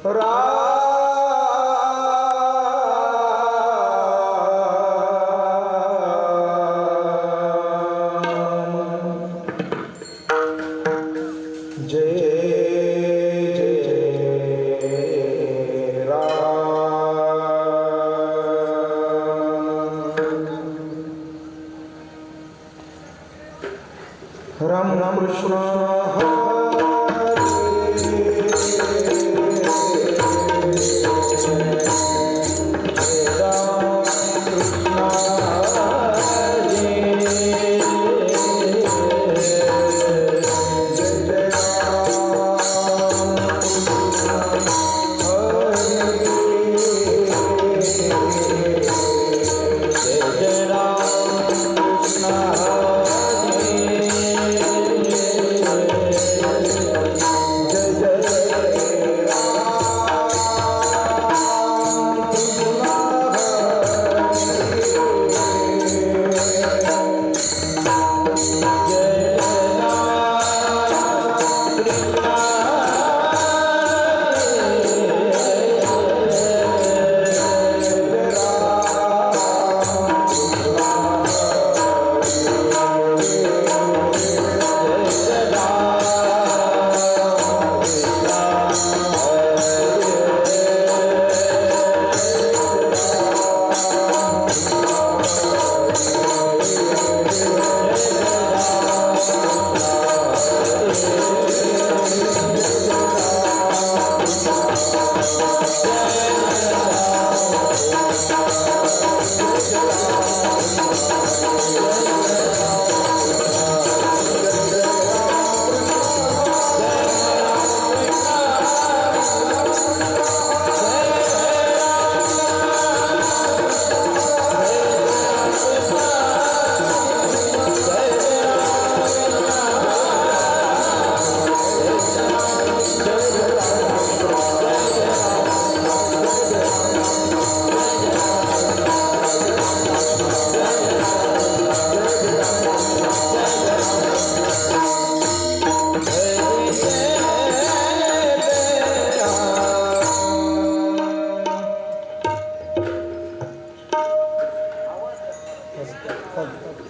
Ram Krishna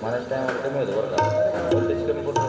Maharaj time कमी होतो बरं का व्होल्टेज कमी पडतो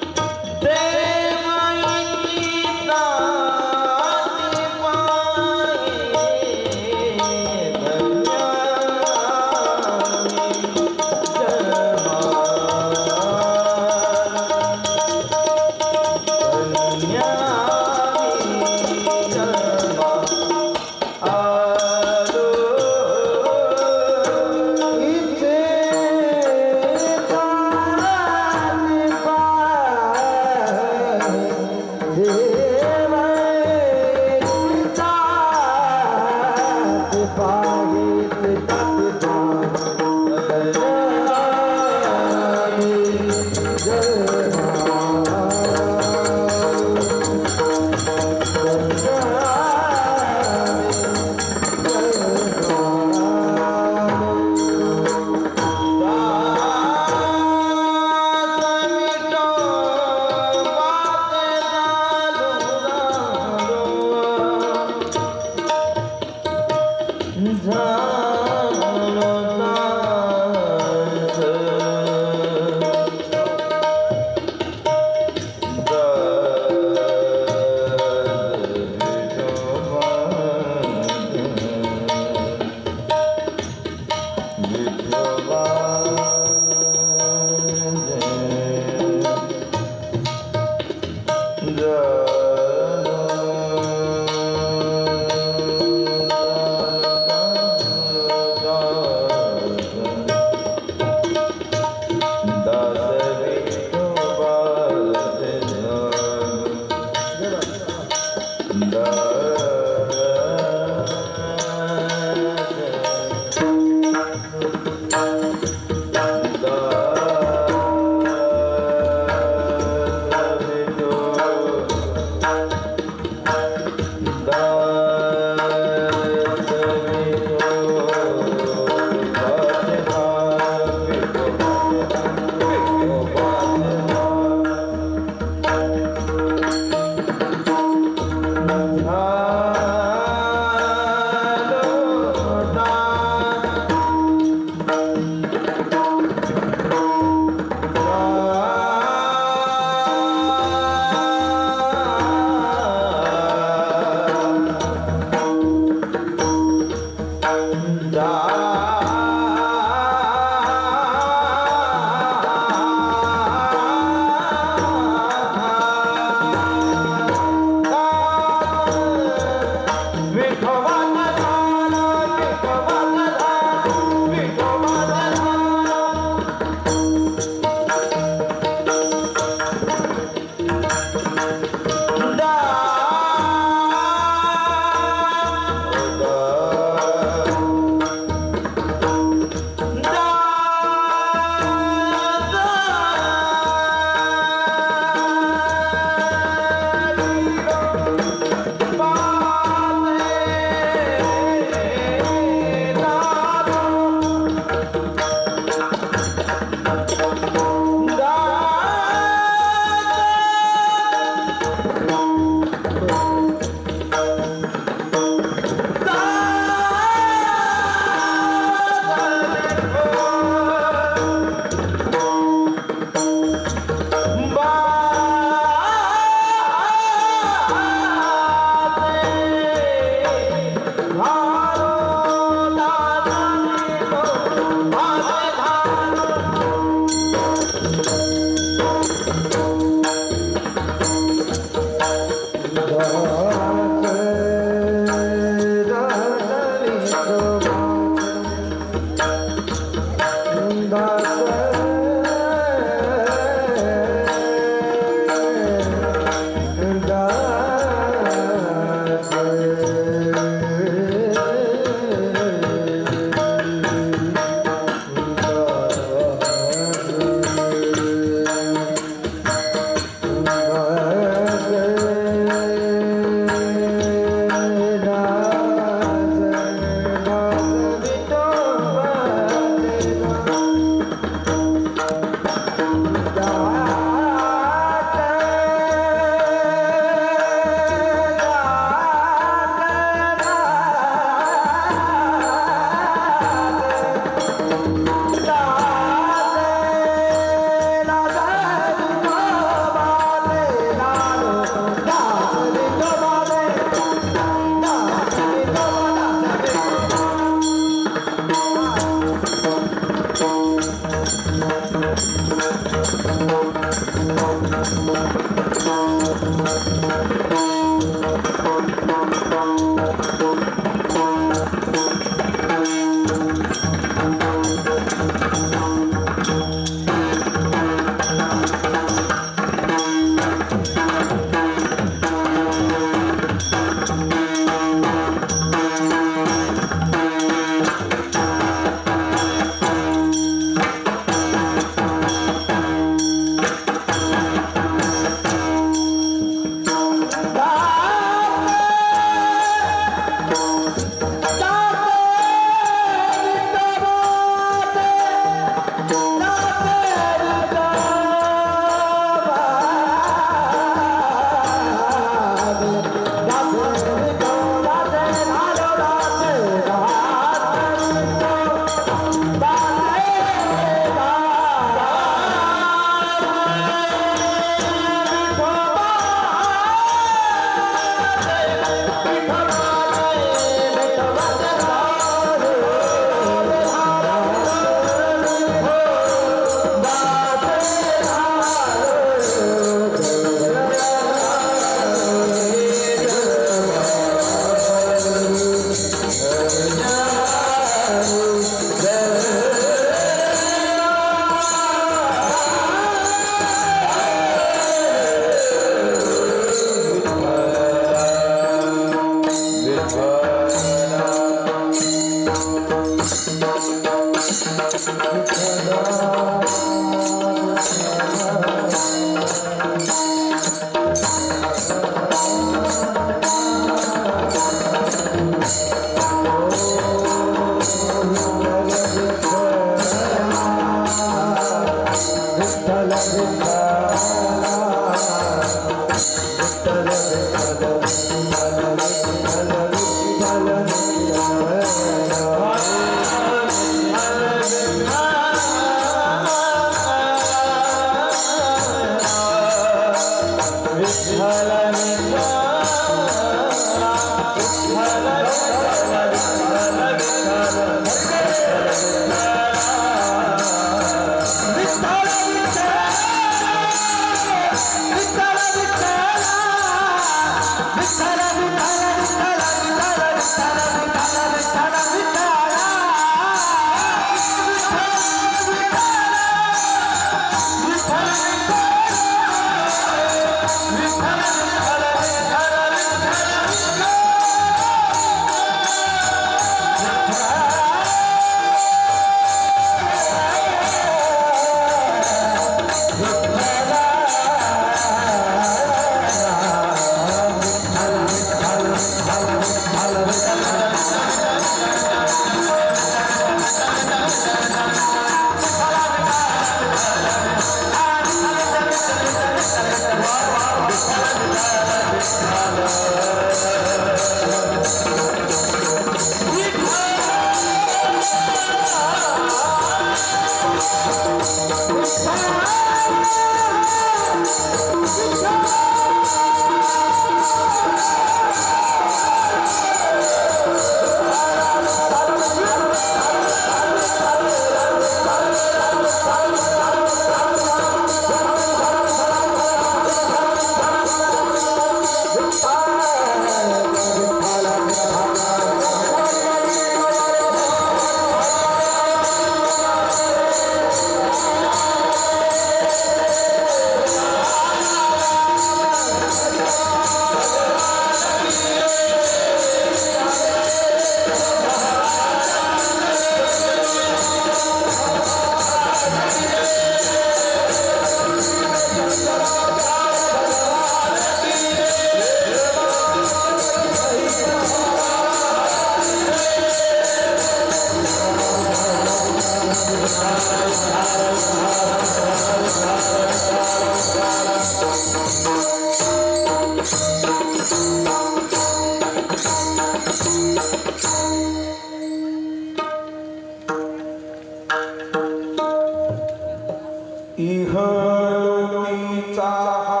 इहलोकीचा हा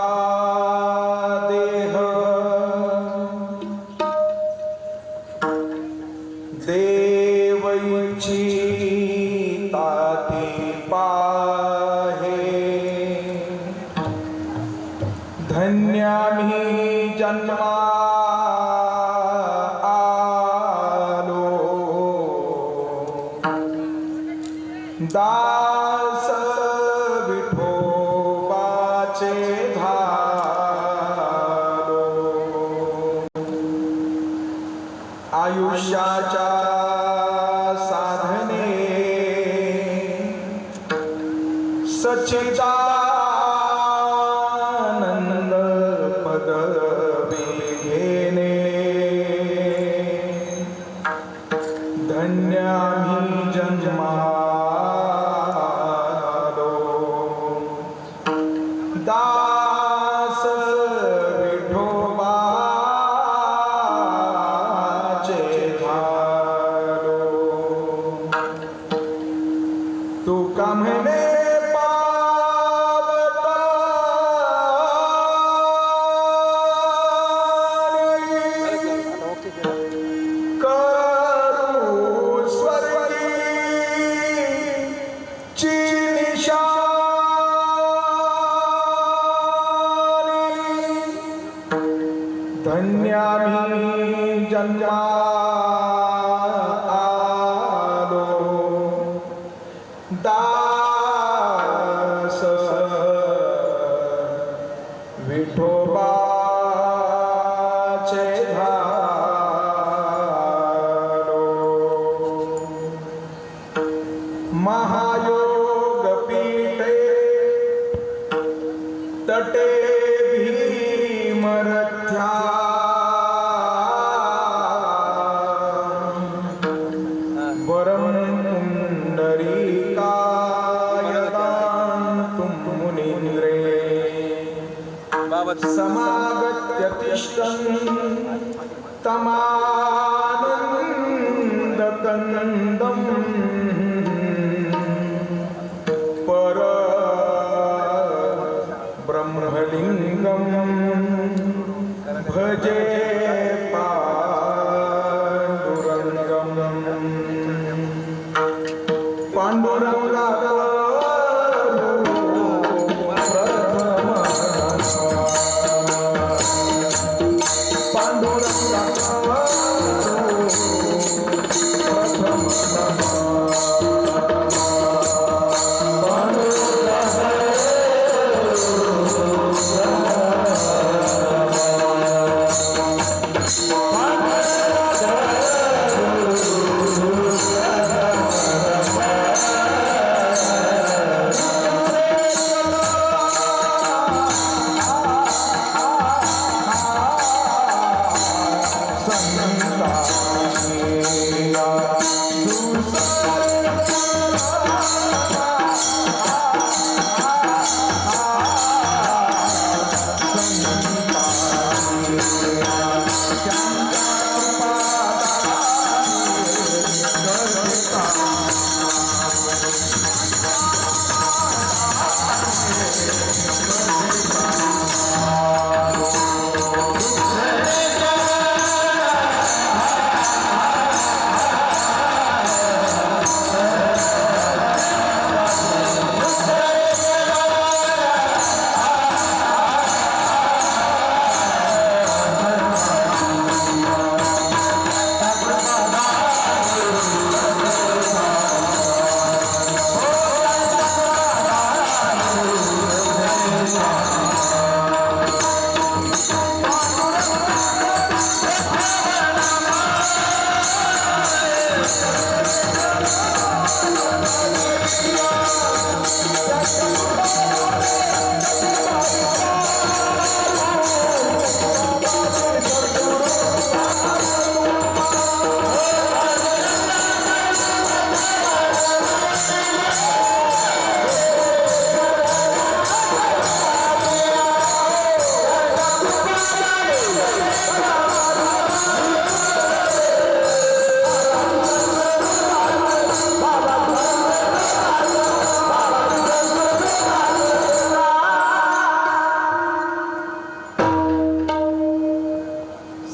देह देवैची ताती पाहे धन्यामी जन्मा आलो दास विठोबाचे धालो आयुष्याच्या साधने सच्चिदानंद पदवी घेणे धन्यामी जन्मालो दास विठोबाचे धालो तुका म्हणे धन्यामी जन्मा आलो दास विठोबाचे धालो महायोगपीठे तटे भीमरथ्या वरं पुण्डरीकाय दान्तुं मुनीन्द्रे समागत्य तिष्ठन् तमानन्दकन्दम् ब्रह्मलिंगम भजे पांडुरंगम पांडुरंगा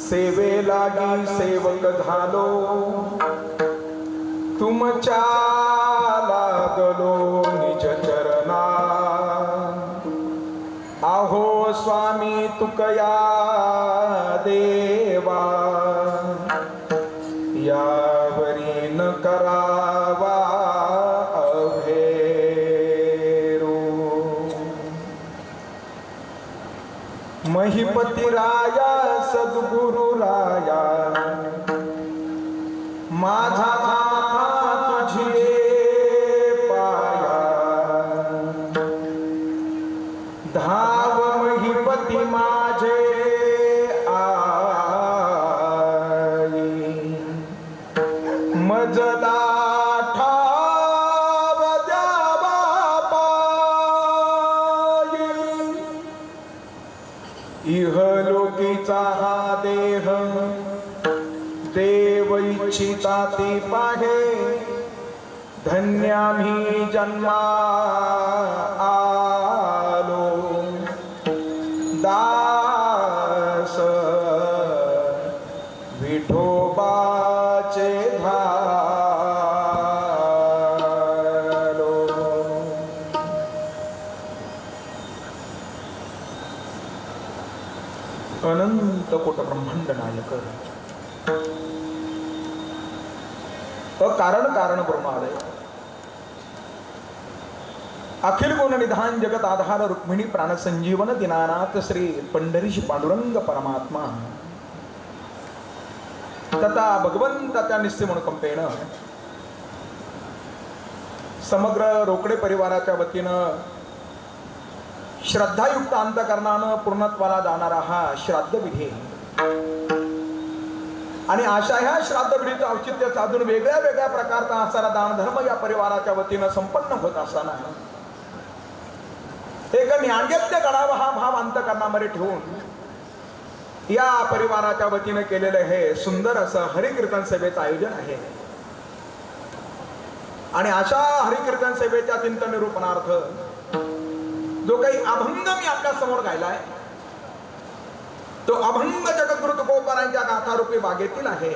सेवे लागी सेवक झालो तुमच्या लागलो निज चरणा आहो स्वामी तुकया देवा यावरी न करावा अभेरो महिपती राया सद्गुरु राया माझा तुझे पाया धाव महिपती माझे आई मजला ठाव द्यावा पायी इहलोकीचा हा देह देव इच्छिता ते पाहे धन्यामी जन्मा आलो दास विठोबाचे झालो अनंत कोट ब्रह्मांड नायक अकारण कारण ब्रह्मालय अखिल गुण निधान जगत आधार रुक्मिणी प्राण संजीवन दिनानाथ श्री पंढरीश पांडुरंग परमात्मा तथा भगवंताच्या निस्सिमनुकंपेन समग्र रोकडे परिवाराच्या वतीनं श्रद्धायुक्त अंतकरणानं पूर्णत्वाला जाणारा हा श्राद्ध विधी आणि अशा ह्या श्राद्ध विधीचं औचित्य साधून वेगळ्या वेगळ्या प्रकारचा असणारा दानधर्म या परिवाराच्या वतीनं संपन्न होत असताना एक ज्ञानयज्ञ करावा हा भाव अंतकरणामध्ये ठेवून या परिवाराच्या वतीनं केलेलं हे सुंदर असं हरिकीर्तन सेवेचं आयोजन आहे. आणि अशा हरिकीर्तन सेवेच्या चिंतन निरूपणार्थ जो काही अभंग मी आपल्या समोर गायलाय तो अभंग जगद्गुरु तुकोबारांच्या गाथारूपी बागेतील आहे.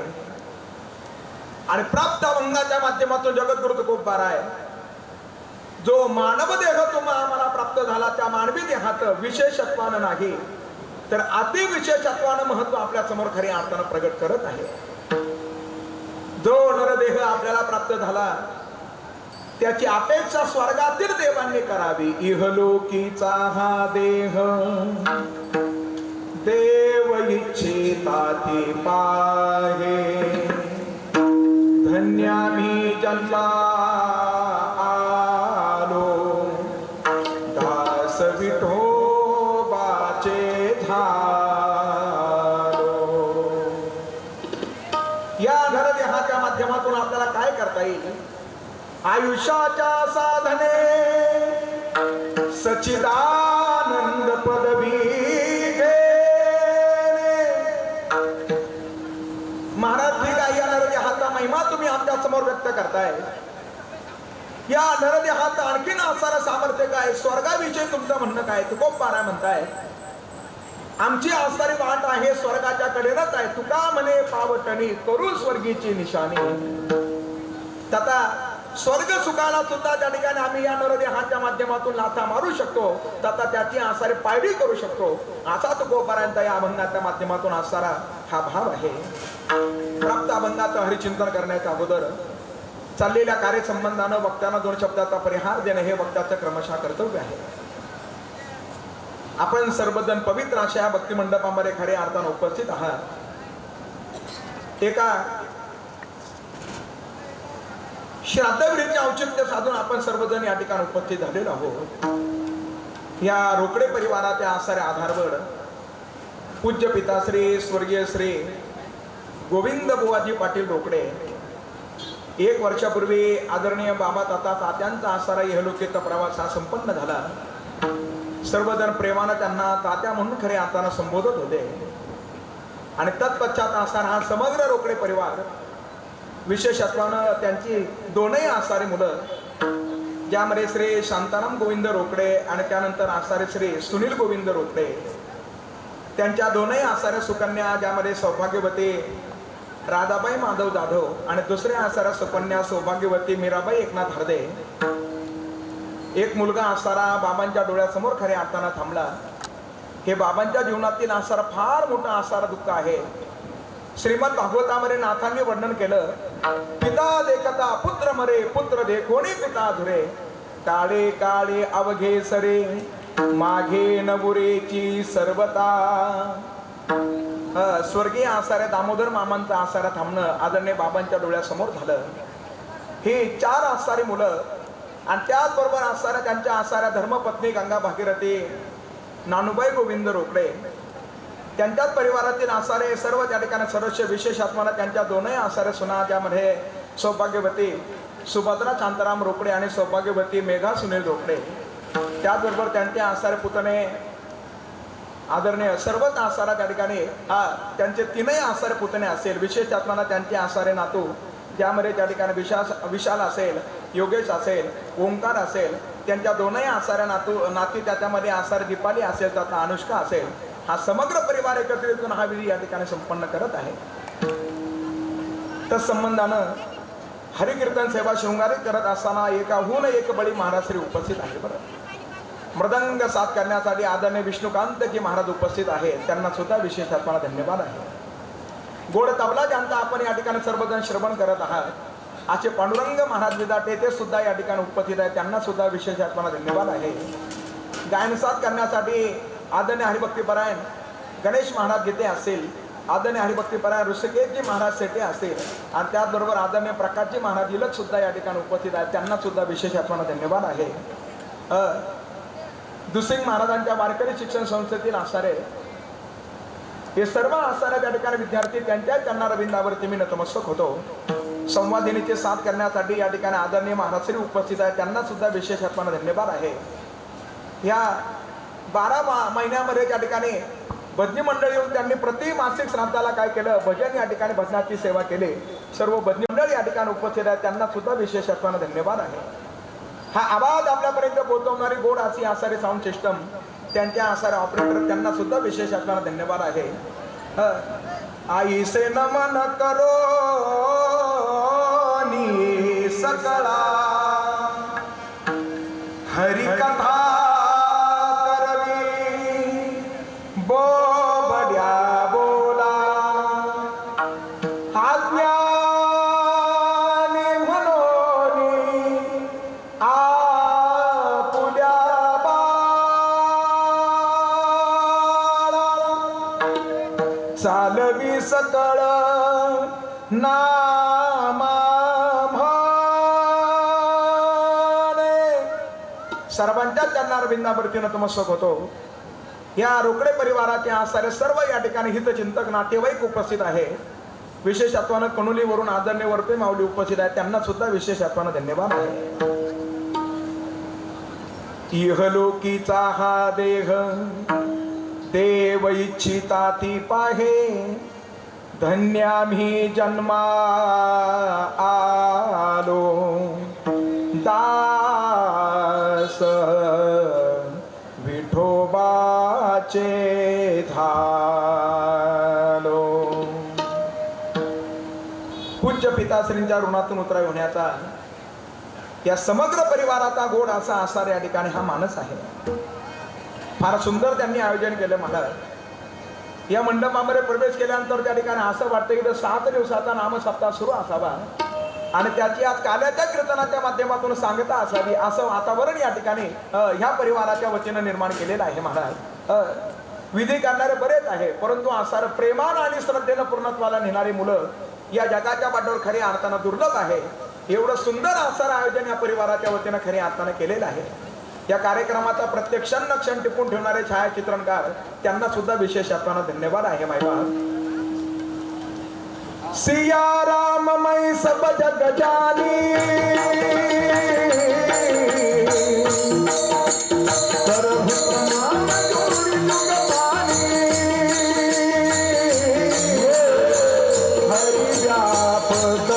आणि प्राप्त अभंगाच्या माध्यमातून जगद्गुरु तुकोबाराय जो मानव देह तुम्हाला आम्हाला प्राप्त झाला त्या मानवी देहात विशेषत्वानं नाही तर अतिविशेषत्वानं महत्व आपल्या समोर खऱ्या अर्थानं प्रगट करत आहे. जो नरदेह आपल्याला प्राप्त झाला त्याची अपेक्षा स्वर्गातील देवांनी करावी. इहलोकीचा हा देह देव इच्छिता ती पाहे धन्यामी जन्मा आलो दास विठोबाचे झालो. या नरदेहाच्या माध्यमातून आपल्याला काय करता येईल? आयुष्याच्या साधने सच्चिदानंद पदवी महाराज ठीक आहे. या नरदेहाचा महिमा तुम्ही आमच्या समोर व्यक्त करताय. या नरदेहात आणखीन असणारं सामर्थ्य काय? स्वर्गाविषयी तुमचं म्हणणं काय? तुकोबाराय म्हणताय आमची असणारी वाट आहे स्वर्गाच्या कडेनच आहे. तुका म्हणे पावटणी करू स्वर्गीची निशाणी. तथा स्वर्ग सुखाला सुद्धा त्या ठिकाणी आम्ही या नरदेहाच्या माध्यमातून लाथा मारू शकतो तथा त्याची आसारी पायरी करू शकतो. असा तुकोबारांचा या अभंगाच्या माध्यमातून असणारा हा भाव आहे. प्राप्त अभंगाचं हरिचिंतन करण्याच्या अगोदर चाललेल्या कार्यसंबंधानं वक्त्यांना 2 शब्दाचा परिहार देणं हे वक्त्याचं क्रमशः कर्तव्य आहे. आपण सर्वजण पवित्र अशा भक्तिमंडपामध्ये खऱ्या अर्थानं उपस्थित आहात. एका श्राद्धविधीचे औचित्य साधून आपण सर्वजण या ठिकाणी उपस्थित झालेलो आहोत. या रोकडे परिवाराच्या आसाऱ्या आधारवर पूज्य पिताश्री स्वर्गीय श्री गोविंद बुवाजी पाटील रोकडे 1 वर्षापूर्वी आदरणीय बाबा तात्यांचा आसारा इहलोकीचा प्रवास हा संपन्न झाला. सर्वजण प्रेमानं त्यांना तात्या म्हणून खरे अर्थानं संबोधत होते. आणि तत्पश्चात असणारा हा समग्र रोकडे परिवार विशेषत्वानं त्यांची 2ही आसारी मुलं ज्यामध्ये श्री शांताराम गोविंद रोकडे आणि त्यानंतर आसारे श्री सुनील गोविंद रोकडे त्यांच्या 2ही आसाऱ्या सुकन्या ज्यामध्ये सौभाग्यवती राधाबाई माधव जाधव आणि दुसऱ्या आसाऱ्या सुकन्या सौभाग्यवती मीराबाई एकनाथ हरदे. एक मुलगा आसारा बाबांच्या डोळ्यासमोर खऱ्या अर्थानं थांबला. हे बाबांच्या जीवनातील आसारा फार मोठा आसारा दुःख आहे. श्रीमद भागवतामध्ये नाथांनी वर्णन केलं पिता देखता पुत्र मरे पुत्र देखोणी पिता धुरे काळे काळे अवघे सरे माघे नबुरेची सर्वता. स्वर्गीय आसाऱ्या दामोदर मामांचा आसारा थांबणं आदरणीय बाबांच्या डोळ्यासमोर झालं. ही 4 आसारी मुलं आणि त्याचबरोबर आसाऱ्या त्यांच्या आसाऱ्या धर्मपत्नी गंगा भागीरथी नानूबाई गोविंद रोकडे त्यांच्याच परिवारातील आसारे सर्व त्या ठिकाणी सर्वस्व विशेष आत्माला त्यांच्या 2ही आसाऱ्या सुना ज्यामध्ये सौभाग्यवती सुभद्रा शांताराम रोकडे आणि सौभाग्यवती मेघा सुनील रोकडे त्याचबरोबर त्यांचे आसारे पुतणे आदरणीय सर्वच आसारा त्या ठिकाणी त्यांचे 3ही आसारे पुतणे असेल. विशेष आत्माला त्यांचे आसारे नातू ज्यामध्ये त्या ठिकाणी विशाल असेल योगेश असेल ओंकार असेल त्यांच्या 2ही आसाऱ्या नाती त्याच्यामध्ये आसार दीपाली असेल तथा अनुष्का असेल. हा समग्र परिवार एकत्रित हा विधी या ठिकाणी संपन्न करत आहे. तर संबंधानं हरिकीर्तन सेवा शृंगारित करत असताना एकाहून एक बळी महाराज श्री उपस्थित आहे. बरं मृदंग साथ करण्यासाठी आदरणीय विष्णुकांतजी महाराज उपस्थित आहेत. त्यांना सुद्धा विशेष आत्माला धन्यवाद आहे. गोड तबला ज्यांचा आपण या ठिकाणी सर्वजण श्रवण करत आहात असे पांडुरंग महाराज विदाटे ते सुद्धा या ठिकाणी उपस्थित आहेत. त्यांना सुद्धा विशेष आत्माला धन्यवाद आहे. गायन साथ करण्यासाठी आदरणीय हरिभक्तीपरायण गणेश महाराज गीते असेल आदरणीय हरिभक्तीपरायण ऋषिकेशजी महाराज सेठे असतील आणि त्याचबरोबर आदरणीय प्रकाशजी महाराज इलक सुद्धा या ठिकाणी उपस्थित आहेत. त्यांना सुद्धा विशेष आत्माना धन्यवाद आहे. दुसिंग महाराजांच्या वारकरी शिक्षण संस्थेतील आसारे हे सर्व आसाऱ्या त्या ठिकाणी विद्यार्थी त्यांच्या चरणारविंदावरती मी नतमस्तक होतो. संवादिनीचे साथ करण्यासाठी या ठिकाणी आदरणीय महाराज उपस्थित आहेत. त्यांना सुद्धा विशेष आत्माना धन्यवाद आहे. या 12 महिन्यामध्ये त्या ठिकाणी भजनी मंडळी येऊन त्यांनी प्रति मासिक श्राद्धाला काय केलं, भजन या ठिकाणी भजनाची सेवा केली. सर्व भजनी मंडळी या ठिकाणी उपस्थित आहेत. त्यांना सुद्धा विशेष आत्माना धन्यवाद आहे. हा आवाज आपल्यापर्यंत पोहोचवणारी गोड अशी आसारी साऊंड सिस्टम त्यांच्या आसारे ऑपरेटर त्यांना सुद्धा विशेष आत्माना धन्यवाद आहे. आई से नमन करो नी सकळा हरि कथा चालवी सकळ नामा सर्वांच्या चरणारविंदावरती नतमस्तक होतो. या रोकडे परिवाराचे आसारे सर्व या ठिकाणी हितचिंतक नातेवाईक उपस्थित आहे. विशेष आत्वानं कणुलीवरून आदरणीय वरपे माऊली उपस्थित आहे. त्यांना सुद्धा विशेष आत्वानं धन्यवाद आहे. इहलोकीचा हा देह देव इच्छिता ती पाहे धन्य आम्ही जन्मा आलो दास विठोबाचे झालो. पूज्य पिताश्रींच्या ऋणातून उतराई होण्याचा या समग्र परिवाराचा गोड असा आसार या ठिकाणी हा मानस आहे. फार सुंदर त्यांनी आयोजन केलं. मला या मंडपामध्ये प्रवेश केल्यानंतर त्या ठिकाणी असं वाटतं की 7 दिवसाचा नामसप्ताह सुरू असावा आणि त्याची आज काल्याच्या कीर्तनाच्या माध्यमातून सांगता असावी असं वातावरण या ठिकाणी ह्या परिवाराच्या वतीनं निर्माण केलेलं आहे. महाराज विधी करणारे बरेच आहे, परंतु आसार प्रेमानं आणि श्रद्धेनं पूर्णत्वाला नेणारी मुलं या जगाच्या पाठीवर खऱ्या अर्थानं दुर्लभ आहे. एवढं सुंदर आसार आयोजन या परिवाराच्या वतीनं खऱ्या अर्थानं केलेलं आहे. या कार्यक्रमाचा प्रत्येक क्षण टिपून ठेवणारे छायाचित्रणकार त्यांना सुद्धा विशेष आत्माना धन्यवाद आहे. मायबा सिया राममय सब जग जानी हरि व्यापक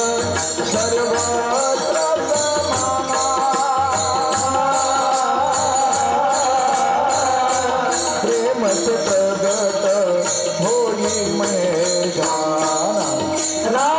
सर्वत्र प्रगट होई मैं जाना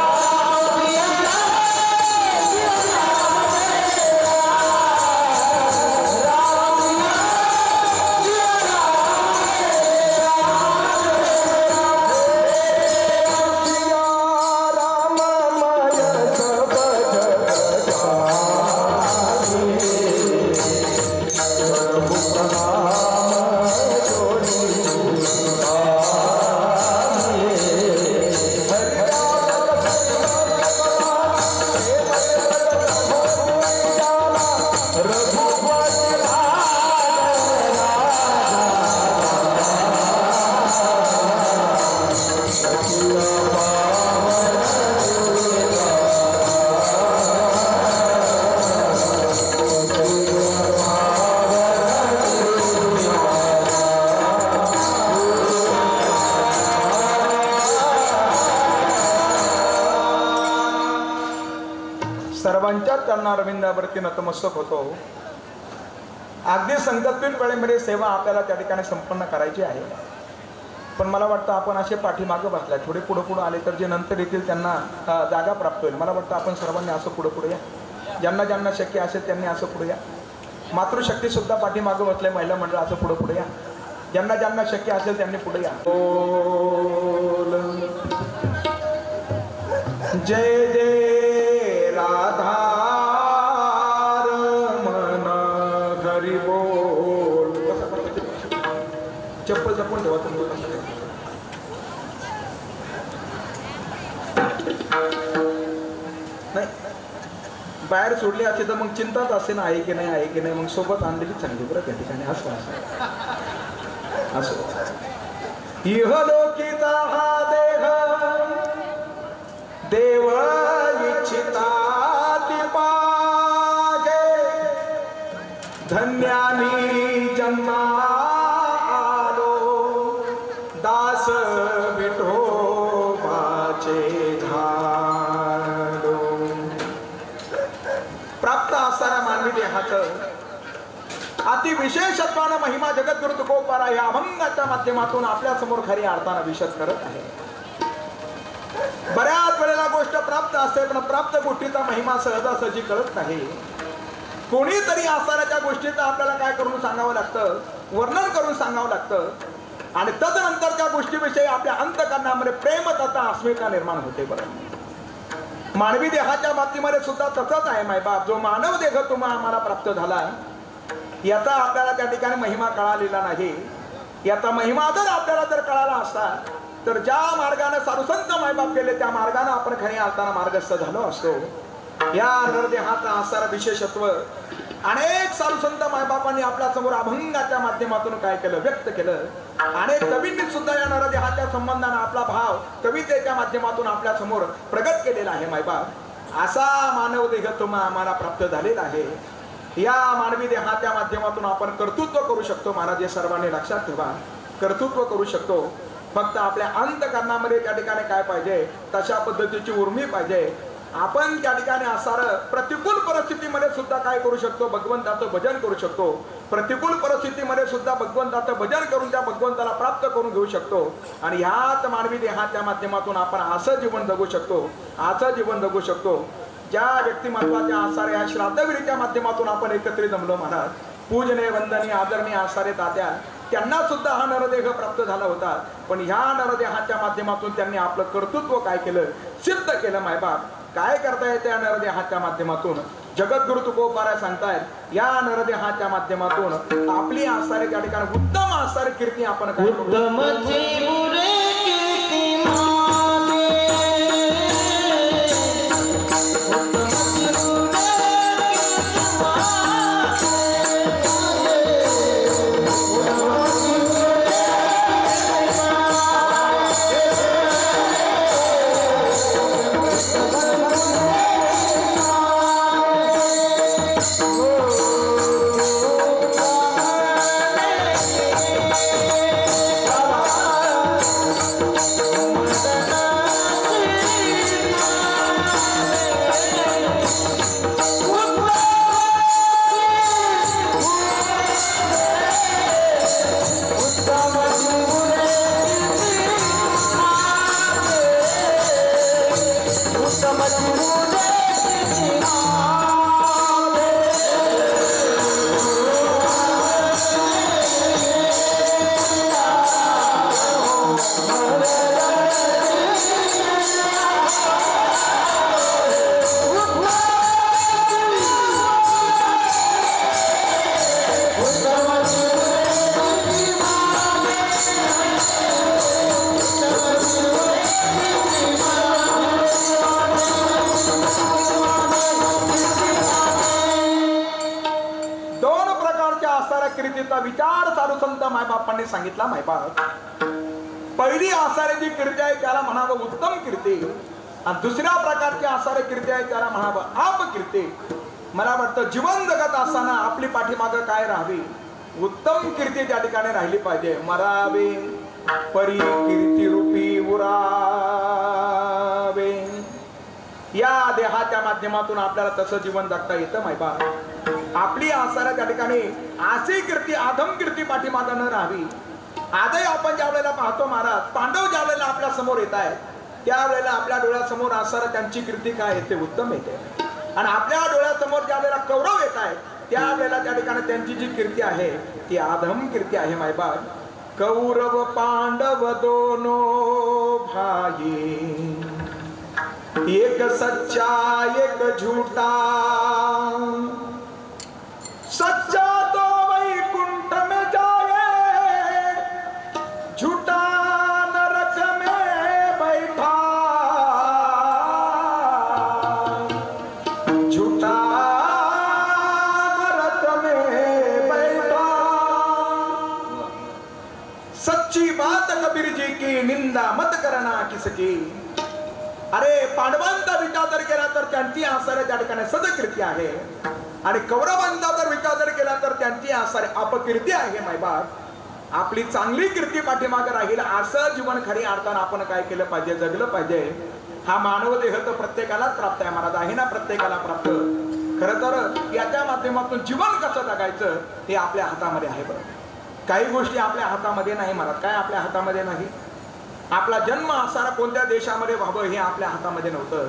सर्वांच्या चरणारविंदावरती नतमस्तक होतो. अगदी संकल्पित वेळेमध्ये सेवा आपल्याला त्या ठिकाणी संपन्न करायची आहे, पण मला वाटतं आपण असे पाठीमागं बसल्या थोडे पुढं आले तर जे नंतर येतील त्यांना जागा प्राप्त होईल. मला वाटतं आपण सर्वांनी असं पुढं या, ज्यांना शक्य असेल त्यांनी असं पुढे या. मातृशक्तीसुद्धा पाठीमागं बसले, महिला मंडळ असं पुढं या, ज्यांना शक्य असेल त्यांनी पुढे या. जय जय राधा रमण हरी बोल. चप्पल जपून ठेवा तुम्ही. बाहेर सोडली असते तर मग चिंताच असते ना, आहे की नाही आहे की नाही, मग सोबत आणलेली चांगली बरं त्या ठिकाणी. असं असं इहलोकीचा हा देह देव इच्छिता पागे धन्यानी जन्मा आलो दास विठोबाचे झालो. प्राप्त असणाऱ्या मानवी देहाचं अतिविशेषत्वानं महिमा जगद्गुरु तुकोबारा या अभंगाच्या माध्यमातून आपल्या समोर खरी अर्थानं विशद करत आहे. बऱ्याच वेळेला गोष्ट प्राप्त असते पण प्राप्त गोष्टीचा महिमा सहजासहजी कळत नाही. कोणीतरी असणाऱ्या गोष्टीचं आपल्याला काय करून सांगावं लागतं, वर्णन करून सांगावं लागतं आणि तदनंतर त्या गोष्टीविषयी आपल्या अंतःकरणामध्ये प्रेम तथा अस्मिता निर्माण होते. बरं मानवी देहाच्या बाबतीमध्ये सुद्धा तसंच आहे मायबाप. जो मानव देह तुम्हाला आम्हाला प्राप्त झाला याचा आपल्याला त्या ठिकाणी महिमा कळालेला नाही. याचा महिमा जर आपल्याला जर कळाला असता तर ज्या मार्गाने साधुसंत मायबाप गेले त्या मार्गाने आपण खरी असताना मार्गस्थ झालो असतो. या नरदेहाचा असणारा विशेषत्व अनेक साधुसंत मायबापांनी आपल्या समोर अभंगाच्या माध्यमातून काय केलं, व्यक्त केलं. अनेक कवींनी सुद्धा या नरदेहाच्या संबंधाने आपला भाव कवितेच्या माध्यमातून आपल्या समोर प्रगट केलेला आहे. मायबाप असा मानव देह तुम्हाला आम्हाला प्राप्त झालेला आहे. या मानवी देहाच्या माध्यमातून आपण कर्तृत्व करू शकतो. महाराज हे सर्वांनी लक्षात ठेवा, कर्तृत्व करू शकतो. फक्त आपल्या अंतःकरणामध्ये त्या ठिकाणी काय पाहिजे, तशा पद्धतीची उर्मी पाहिजे. आपण त्या ठिकाणी असणारं प्रतिकूल परिस्थितीमध्ये सुद्धा काय करू शकतो, भगवंताचं भजन करू शकतो. प्रतिकूल परिस्थितीमध्ये सुद्धा भगवंताचं भजन करून त्या भगवंताला प्राप्त करून घेऊ शकतो. आणि ह्याच मानवी देहाच्या माध्यमातून आपण असं जीवन जगू शकतो, असं जीवन जगू शकतो. ज्या व्यक्तिमत्वाच्या असणाऱ्या ह्या श्राद्धविधीच्या माध्यमातून आपण एकत्रित जमलो महाराज, पूजनीय वंदनीय आदरणीय असणारे तात्या, त्यांना सुद्धा हा नरदेह प्राप्त झाला होता. पण ह्या नरदेहाच्या माध्यमातून त्यांनी आपलं कर्तृत्व काय केलं, सिद्ध केलं. मायबाप काय करता येते या नरदेहाच्या माध्यमातून, जगद्गुरु तुकोबारा सांगतायत या नरदेहाच्या माध्यमातून आपली असणारी त्या ठिकाणी उत्तम असणारी कीर्ती आपण काय करू. विचार साधू संत मायबापांनी सांगितला. मायबाप पहिली आसारे जी कीर्ती आहे त्याला म्हणावं उत्तम कीर्ती, आणि दुसऱ्या प्रकारची आसारे कीर्ती आहे त्याला म्हणावं अपकीर्ती. मला वाटतं जीवन जगत असताना आपली पाठीमागं काय राहावी, उत्तम कीर्ती त्या ठिकाणी राहिली पाहिजे. मरावे परी कीर्ती रूपी उरावे. या देहाच्या माध्यमातून आपल्याला तसं जीवन जगता येतं. मायबाप आपली आसारा त्या ठिकाणी अशी कीर्ती आधम कीर्ती पाठीमागं न राहावी. आजही आपण ज्या वेळेला पाहतो महाराज, पांडव ज्या वेळेला आपल्या समोर येत आहेत त्यावेळेला आपल्या डोळ्यासमोर असणारा त्यांची कीर्ती काय येते, उत्तम येते. आणि आपल्या डोळ्यासमोर ज्या वेळेला कौरव येत आहेत त्यावेळेला त्या ठिकाणी त्यांची जी कीर्ती आहे ती आधम कीर्ती आहे. मायबाप कौरव पांडव दोनो भाई, एक सच्चा एक झूठा, सच्चा तो वैकुंठ में जाए, झूठा नरक में बैठा, झूठा बिरजी की निंदा मत करना किसकी. अरे पांडवांचा विचार जर केला तर त्यांची आसारे त्या ठिकाणी सदकीर्ती आहे आणि कौरवांचा जर विचार जर केला तर त्यांची आसारे अपकीर्ती आहे. मायबाप आपली चांगली कीर्ती पाठीमागे राहील असं जीवन खरी अर्थानं आपण काय केलं पाहिजे, जगलं पाहिजे. हा मानव देह तर प्रत्येकालाच प्राप्त आहे महाराज, आहे ना प्रत्येकाला प्राप्त. खरं तर याच्या माध्यमातून जीवन कसं जगायचं हे आपल्या हातामध्ये आहे. बरं काही गोष्टी आपल्या हातामध्ये नाही महाराज. काय आपल्या हातामध्ये नाही? आपला जन्म असारा कोणत्या देशामध्ये व्हावं हे आपल्या हातामध्ये नव्हतं.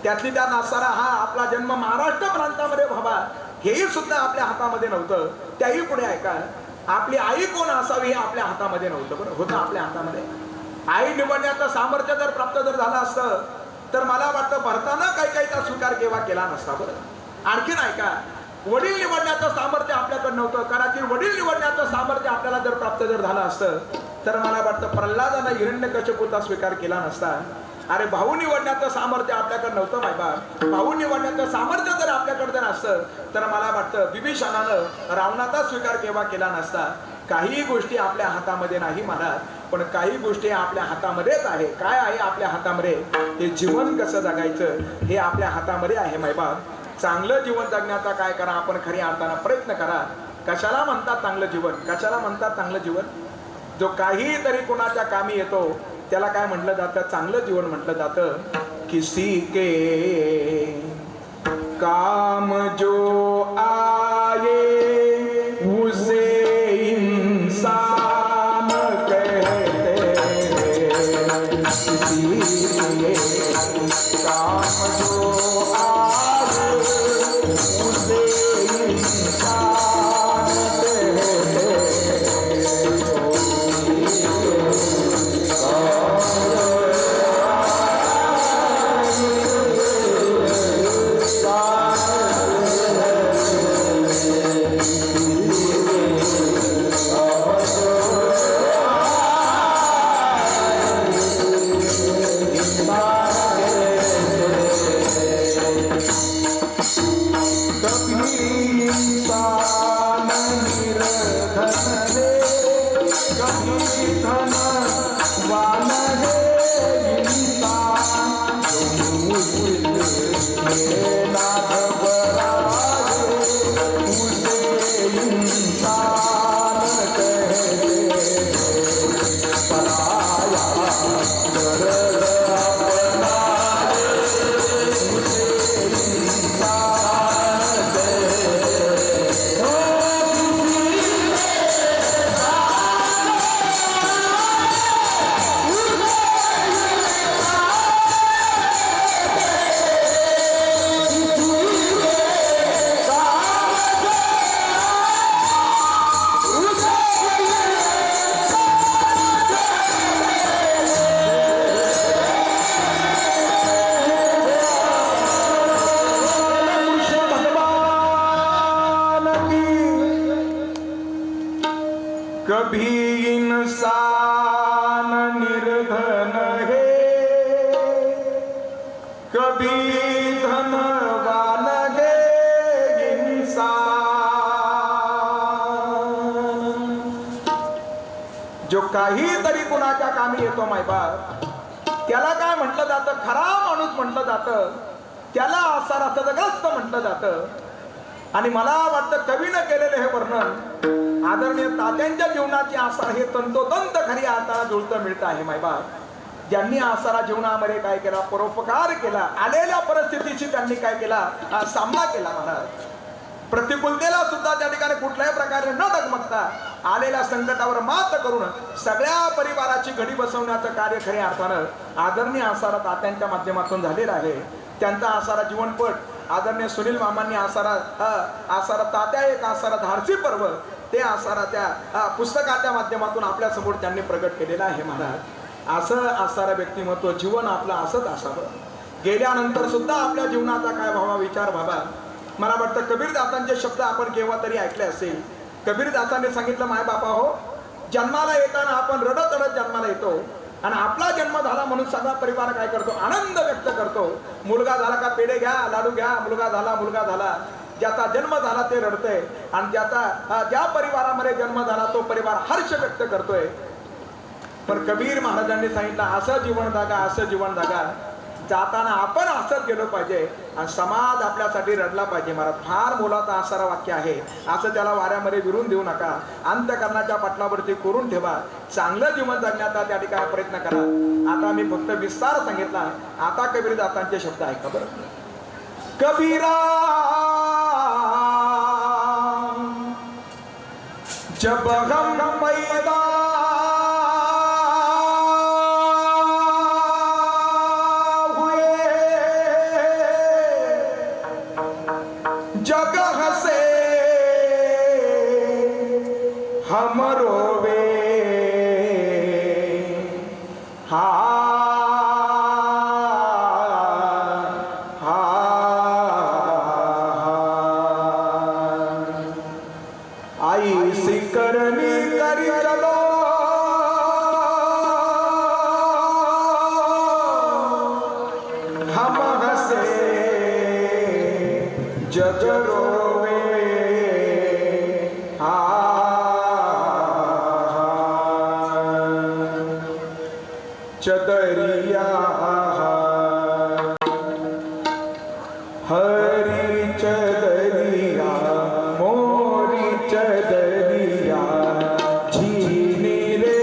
त्यातली त्यात असारा हा आपला जन्म महाराष्ट्र प्रांतामध्ये व्हावा हेही सुद्धा आपल्या हातामध्ये नव्हतं. त्याही पुढे ऐका, आपली आई कोण असावी हे आपल्या हातामध्ये नव्हतं. बरं होतं आपल्या हातामध्ये. आई निवडण्याचं सामर्थ्य जर प्राप्त जर झालं असतं तर मला वाटतं भरताना काही त्या स्वीकार केला नसता. बरं आणखीन ऐका, वडील निवडण्याचं सामर्थ्य आपल्याकडे नव्हतं. कारण वडील निवडण्याचं सामर्थ्य आपल्याला जर प्राप्त जर झालं असतं तर मला वाटतं प्रल्हादानं हिरण्यकश्यपूचा स्वीकार केला नसता. अरे भाऊ निवडण्याचं सामर्थ्य आपल्याकडे नव्हतं मायबा. भाऊ निवडण्याचं सामर्थ्य जर आपल्याकडे जर असतं तर मला वाटतं विभीषणानं रावणाचा स्वीकार केला नसता. काही गोष्टी आपल्या हातामध्ये नाही महाराज, पण काही गोष्टी आपल्या हातामध्येच आहे. काय आहे आपल्या हातामध्ये? ते जीवन कसं जगायचं हे आपल्या हातामध्ये आहे मायबाप. चांगलं जीवन जगण्याचा काय करा आपण खरी अर्थानं प्रयत्न करा. कशाला म्हणतात चांगलं जीवन? कशाला म्हणतात चांगलं जीवन? जो काहीतरी कोणाच्या कामी येतो त्याला काय म्हटलं जातं? चांगलं जीवन म्हटलं जातं. किसी के काम जो आये उसे इंसान कहते हैं. किसी के काम जो आये उसे इंसान कहते हैं. कभी इंसान निर्धन है, कभी धनवान है इंसान. जो काहीतरी कुणाच्या कामी येतो मायबाप त्याला काय म्हटलं जातं? खरा माणूस म्हटलं जातं. त्याला आसारा सदग्रस्त म्हटलं जातं. आणि मला वाटतं कवीनं केलेलं हे वर्णन आदरणीय तात्यांच्या जीवनाची आसार हे तंतोतंत खरी आता जुळतं मिळतं आहे मायबाप. ज्यांनी आसारा जीवनामध्ये काय केला? परोपकार केला. आलेल्या परिस्थितीशी त्यांनी काय केला? सामना केला महाराज. प्रतिकूलतेला सुद्धा त्या ठिकाणी कुठल्याही प्रकारे न डगमगता आलेल्या संकटावर मात करून सगळ्या परिवाराची घडी बसवण्याचं कार्य खऱ्या अर्थानं आदरणीय आसारा तात्यांच्या माध्यमातून झालेलं आहे. त्यांचा आसारा जीवनपट आदरणीय सुनील मामांनी आसारा तात्या एक आसारा धाडसी पर्व ते आसारा त्या पुस्तकाच्या माध्यमातून आपल्या समोर त्यांनी प्रकट केलेला आहे महाराज. असं आसारा व्यक्तिमत्व जीवन आपलं असंच असावं. गेल्यानंतर सुद्धा आपल्या जीवनाचा काय व्हावा विचार व्हावा. मला वाटतं कबीरदासांचे शब्द आपण केव्हा तरी ऐकले असेल. कबीरदासांनी सांगितलं, माय बापा हो, जन्माला येताना आपण रडत रडत जन्माला येतो आणि आपला जन्म झाला म्हणून सगळा परिवार काय करतो? आनंद व्यक्त करतो. मुलगा झाला का पेढे घ्या, लाडू घ्या, मुलगा झाला. ज्याचा जन्म झाला ते रडतंय आणि ज्या परिवारामध्ये जन्म झाला तो परिवार हर्ष व्यक्त करतोय. पण कबीर महाराजांनी सांगितलं असं जीवन जगा, असं जीवन जगा, जाताना आपण हसत गेलो पाहिजे आणि समाज आपल्यासाठी रडला पाहिजे. महाराज फार मोलाचं आसारा वाक्य आहे. असं त्याला वाऱ्यामध्ये विरून देऊ नका. अंतकरणाच्या पटलावरती कोरून ठेवा. चांगलं जीवन जगण्याचा त्या ठिकाणी प्रयत्न करा. आता मी फक्त विस्तार सांगितला. आता कबीर दातांचे शब्द ऐका बरं. कबीरा जब हम पैदा जग हसे हम रोवे, हा हा आई सी करनी करी चलो हम हसे जग रोवे, हा चदरिया हरी चदरिया मोरी चदरिया झीनी रे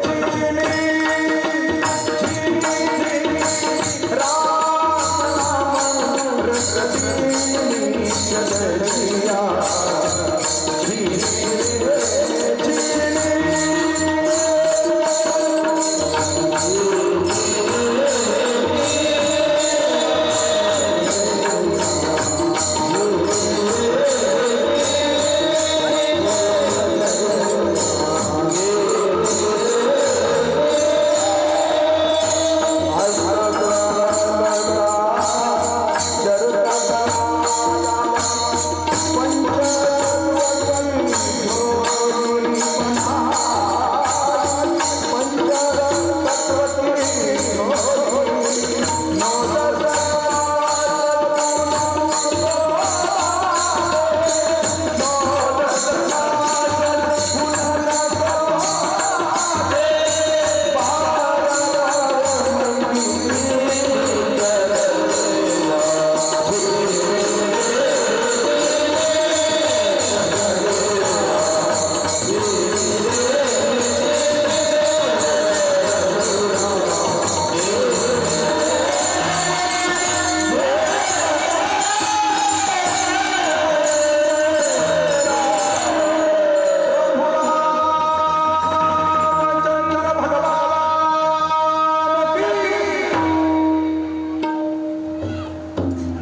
झीनी राम रसनी चदरिया झीनी रे झीनी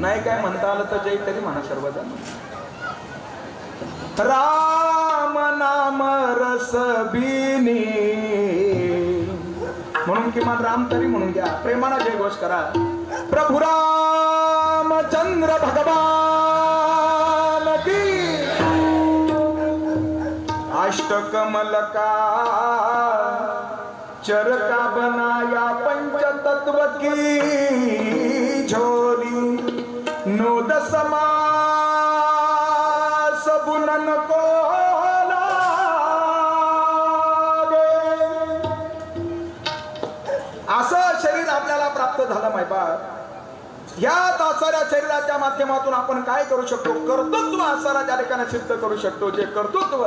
नाही काय म्हणता आलं तर जय तरी म्हणा सर्वजण. राम नाम रस बिनी म्हणून किमान राम तरी म्हणून घ्या. प्रेमानं जय घोष करा. प्रभु रामचंद्र भगवान की अष्टकमल का चरका बनाया पंचतत्व की झोली नोद समास बुनन को लागे. असं शरीर आपल्याला प्राप्त झालं माहिती. या आसाऱ्या शरीराच्या माध्यमातून आपण काय करू शकतो? कर्तृत्व आसारा त्या ठिकाणी सिद्ध करू शकतो. जे कर्तृत्व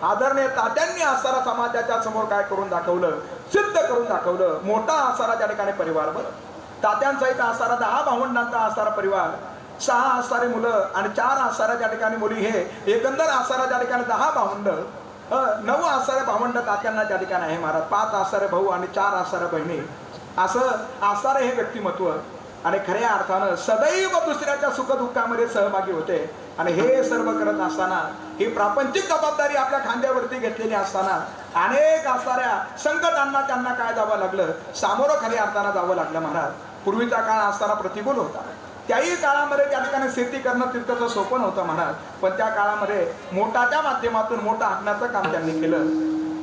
आदरणीय तात्यांनी आसारा समाजाच्या समोर काय करून दाखवलं, सिद्ध करून दाखवलं. मोठा आसारा त्या ठिकाणी परिवार. बरं, तात्यांचा इथं आसारा 10 भावंडांचा आसारा परिवार, 6 आसारे मुलं आणि 4 आसारा त्या ठिकाणी मुली. हे एकंदर आसारा त्या ठिकाणी 10 भावंड, 9 आसारे भावंड तात्यांना त्या ठिकाणी आहे महाराज. 5 आसारे भाऊ आणि 4 आसारे बहिणी. असं आसारे हे व्यक्तिमत्व आणि खऱ्या अर्थानं सदैव दुसऱ्याच्या सुखदुःखामध्ये सहभागी होते. आणि हे सर्व करत असताना ही प्रापंचिक जबाबदारी आपल्या खांद्यावरती घेतलेली असताना अनेक असणाऱ्या संकटांना त्यांना काय जावं लागलं, सामोरं खऱ्या अर्थानं जावं लागलं महाराज. पूर्वीचा काळ असताना प्रतिकूल होता. त्याही काळामध्ये त्या ठिकाणी शेती करणं तितकंसं सोपं नव्हतं महाराज. पण त्या काळामध्ये मोठाच्या माध्यमातून मोठा आणण्याचं काम त्यांनी केलं.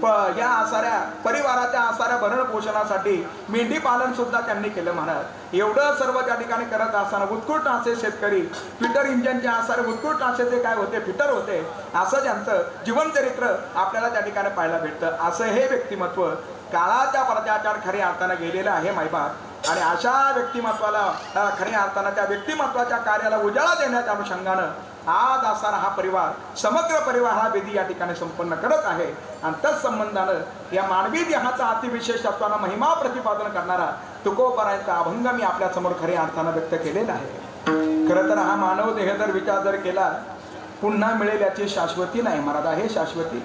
या आसाऱ्या परिवाराच्या आसाऱ्या भरण पोषणासाठी मेंढी पालन सुद्धा त्यांनी केलं महाराज. एवढं सर्व त्या ठिकाणी करत असताना उत्कृष्ट असे शेतकरी फिटर इंजनचे आसारे उत्कृष्ट असे ते काय होते फिटर होते. असं त्यांचं जीवनचरित्र आपल्याला त्या ठिकाणी पाहायला भेटतं. असं हे व्यक्तिमत्व काळाच्या पडद्याआड खऱ्या अर्थानं गेलेलं आहे मायबाप. आणि अशा व्यक्तिमत्वाला खऱ्या अर्थानं त्या व्यक्तिमत्वाच्या कार्याला उजाळा देण्याच्या अनुषंगानं आज असणारा हा परिवार समग्र परिवार हा विधी या ठिकाणी संपन्न करत आहे. आणि त्याच संबंधानं या मानवी देहाचा अतिविशेष असताना महिमा प्रतिपादन करणारा तुकोबरायांचा अभंग मी आपल्या समोर खऱ्या अर्थानं व्यक्त केलेला आहे. खरं तर हा मानव देह जर विचार जर केला पुन्हा मिळेल याची शाश्वती नाही महाराज. आहे शाश्वती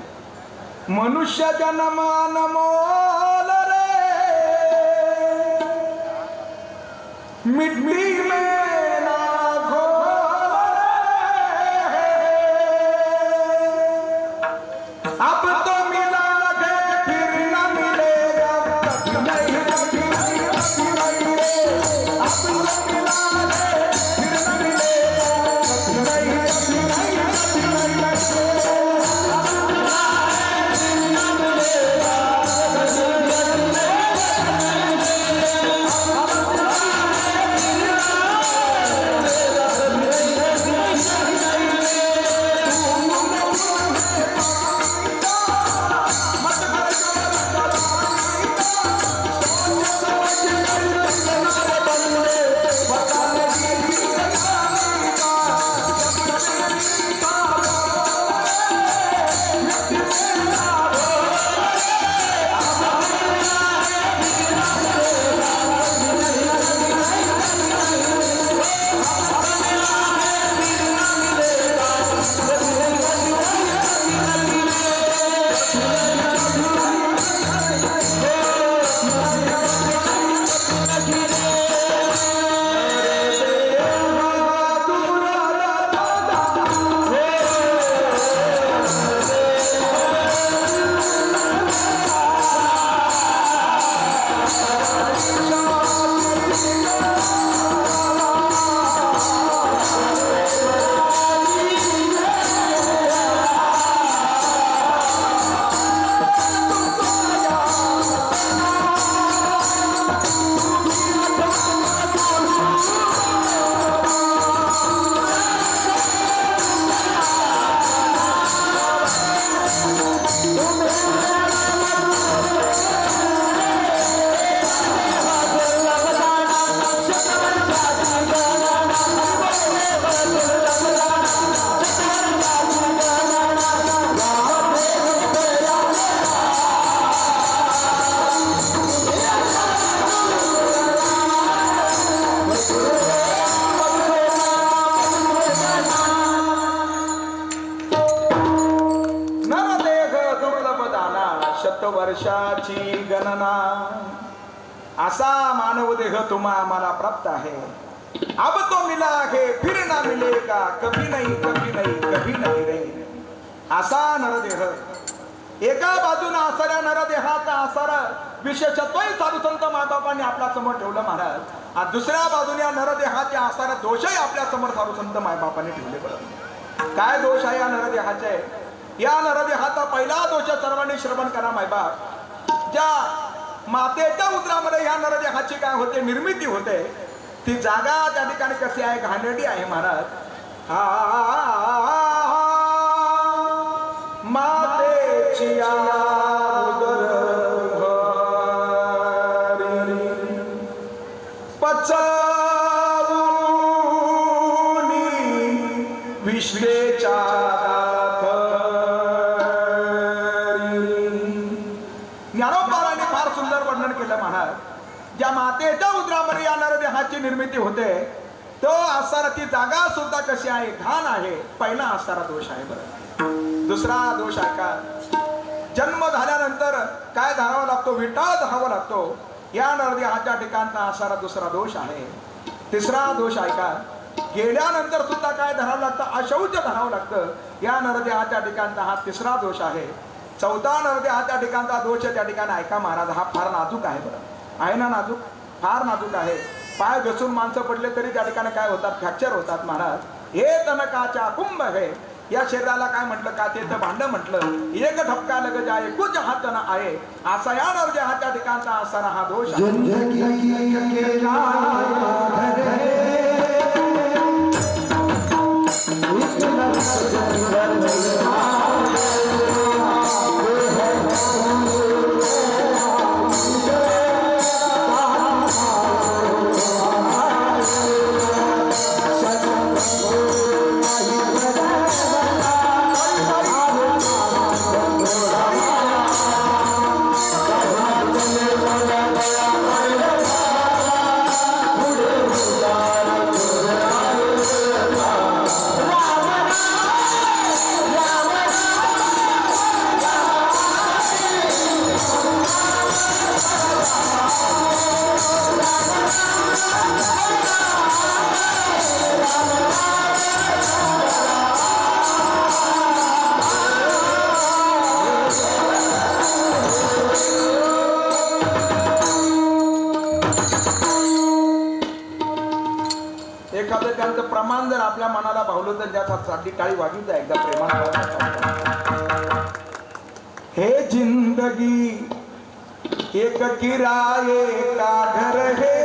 मनुष्य जन्मान मोल रे मिट्टी में ना घोल रे अब तो मिला है फिर ना मिलेगा कभी नहीं कभी नहीं कभी नहीं अब तो मिला है फिर ना मिलेगा कभी नहीं कभी नहीं कभी नहीं वर्षाची गणना असा मानव देह तुम्हा आम्हाला प्राप्त आहे. अब तो मिला है फिर ना मिलेगा कभी नहीं कभी नहीं कभी नहीं रे. असा नरदेह एका बाजूने असणाऱ्या नरदेहाचा असारा विशेषत्वही साधुसंत मायबापांनी आपल्या समोर ठेवलं महाराज. आणि दुसऱ्या बाजूने या नरदेहाच्या असारा दोषही आपल्या समोर साधुसंत मायबापांनी ठेवले. बरं काय दोष आहे या नरदेहाचे? या नरदेहाचा पहिला दोष सर्वांनी श्रवण करा मायबाप. ज्या मातेच्या उदरामध्ये या नरदेहाची काय होते निर्मिती होते ती जागा त्या ठिकाणी कशी आहे घाणेरडी आहे महाराज. मातेची उदर पचवूनी विश्वेच्या ज्ञानोबाराने फार सुंदर वर्णन केलं महाराज. ज्या मातेच्या उदरामध्ये या नरदेहाची निर्मिती होते तो असणारा ती जागा सुद्धा कशी आहे घाण आहे. पहिला असणारा दोष आहे. बरं दुसरा दोष आहे का जन्म झाल्यानंतर काय धरावा लागतो विटाळ धरावा लागतो. या नरदेहाच्या ठिकाणचा असणारा दुसरा दोष आहे. तिसरा दोष आहे का गेल्यानंतर सुद्धा काय धरावं लागतं अशौच धरावं लागतं. या नरदेहाच्या ठिकाणचा हा तिसरा दोष आहे. चौथा नरदेहाच्या ठिकाणचा दोष त्या ठिकाणी ऐका महाराज हा फार नाजूक आहे. बरं आहे ना नाजूक फार नाजूक आहे. पाय घसरून माणसं पडले तरी त्या ठिकाणी काय होतात फ्रॅक्चर होतात महाराज. हे तनकाच्या कुंभ हे या शरीराला काय म्हटलं काचेचं भांड म्हटलं एक ठपका लग जाय कुछ हात न आहे असा या नवजे हाच्या ठिकाणचा असणारा हा दोष एखादं त्यांचं प्रमाण जर आपल्या मनाला भावलं तर ज्याचा साठी टाळी वाजून जाय एकदा प्रेमाला हे जिंदगी एक किराए का घर है